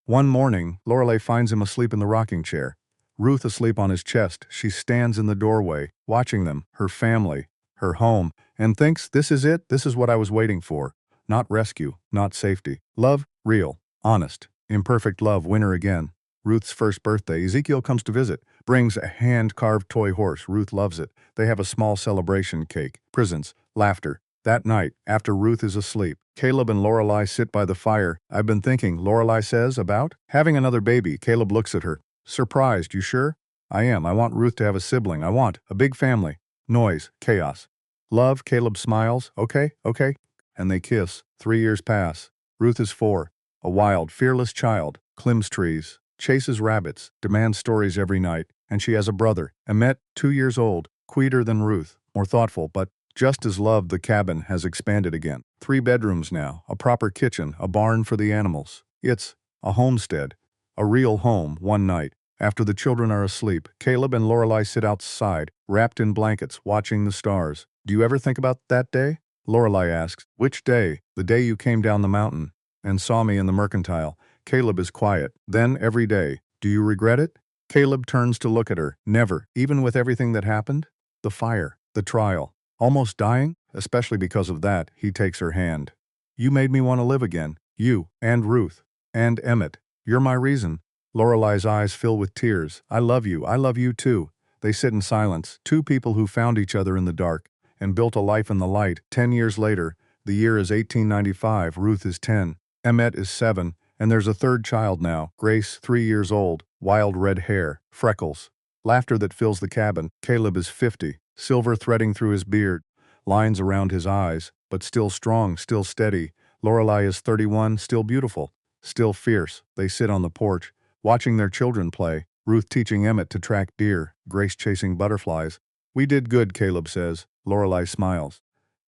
One morning, Lorelei finds him asleep in the rocking chair. Ruth asleep on his chest. She stands in the doorway, watching them, her family, her home, and thinks, this is it, this is what I was waiting for. Not rescue, not safety. Love, real, honest, imperfect love. Winter again. Ruth's first birthday. Ezekiel comes to visit, brings a hand-carved toy horse. Ruth loves it. They have a small celebration cake, presents, laughter. That night, after Ruth is asleep, Caleb and Lorelei sit by the fire. I've been thinking, Lorelei says, about having another baby. Caleb looks at her. Surprised. You sure? I am. I want Ruth to have a sibling. I want a big family. Noise, chaos. Love. Caleb smiles. Okay. And they kiss. 3 years pass. Ruth is 4. A wild, fearless child. Climbs trees. Chases rabbits, demands stories every night, and she has a brother, Emmett, 2 years old, quieter than Ruth, more thoughtful, but just as loved. The cabin has expanded again. 3 bedrooms now, a proper kitchen, a barn for the animals. It's a homestead, a real home. One night, after the children are asleep, Caleb and Lorelei sit outside, wrapped in blankets, watching the stars. Do you ever think about that day? Lorelei asks. Which day? The day you came down the mountain and saw me in the mercantile. Caleb is quiet. Then every day. Do you regret it? Caleb turns to look at her. Never. Even with everything that happened? The fire. The trial. Almost dying? Especially because of that, he takes her hand. You made me want to live again. You, and Ruth, and Emmett. You're my reason. Lorelei's eyes fill with tears. I love you. I love you too. They sit in silence. 2 people who found each other in the dark and built a life in the light. 10 years later, the year is 1895. Ruth is 10. Emmett is 7. And there's a third child now, Grace, 3 years old, wild red hair, freckles, laughter that fills the cabin. Caleb is 50, silver threading through his beard, lines around his eyes, but still strong, still steady. Lorelei is 31, still beautiful, still fierce. They sit on the porch, watching their children play, Ruth teaching Emmett to track deer, Grace chasing butterflies. We did good, Caleb says. Lorelei smiles.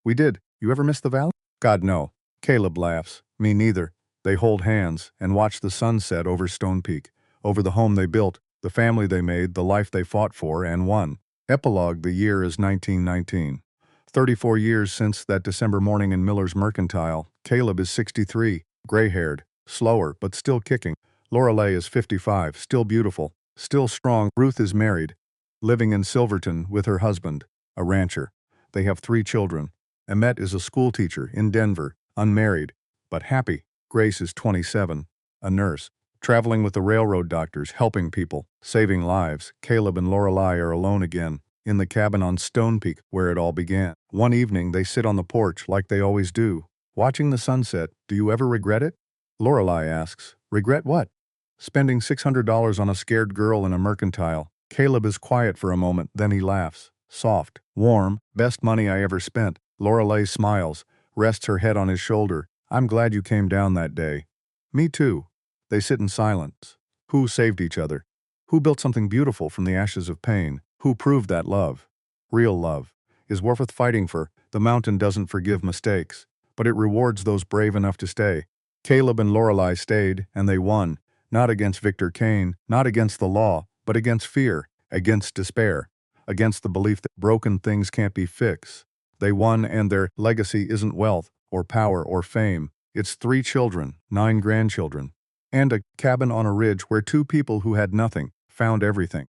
We did. You ever miss the valley? God, no. Caleb laughs. Me neither. They hold hands and watch the sun set over Stone Peak, over the home they built, the family they made, the life they fought for and won. Epilogue. The year is 1919. 34 years since that December morning in Miller's Mercantile. Caleb is 63, gray-haired, slower but still kicking. Lorelei is 55, still beautiful, Still strong, Ruth is married, living in Silverton with her husband, a rancher. They have 3 children. Emmett is a schoolteacher in Denver, unmarried, but happy. Grace is 27, a nurse, traveling with the railroad doctors, helping people, saving lives. Caleb and Lorelei are alone again, in the cabin on Stone Peak where it all began. One evening they sit on the porch like they always do, watching the sunset. Do you ever regret it? Lorelei asks. Regret what? Spending $600 on a scared girl in a mercantile. Caleb is quiet for a moment, then he laughs. Soft, warm, best money I ever spent. Lorelei smiles, rests her head on his shoulder. I'm glad you came down that day. Me too. They sit in silence. Who saved each other? Who built something beautiful from the ashes of pain? Who proved that love, real love, is worth fighting for? The mountain doesn't forgive mistakes, but it rewards those brave enough to stay. Caleb and Lorelei stayed, and they won. Not against Victor Kane, not against the law, but against fear, against despair, against the belief that broken things can't be fixed. They won, and their legacy isn't wealth or power or fame. It's 3 children, 9 grandchildren, and a cabin on a ridge where 2 people who had nothing found everything.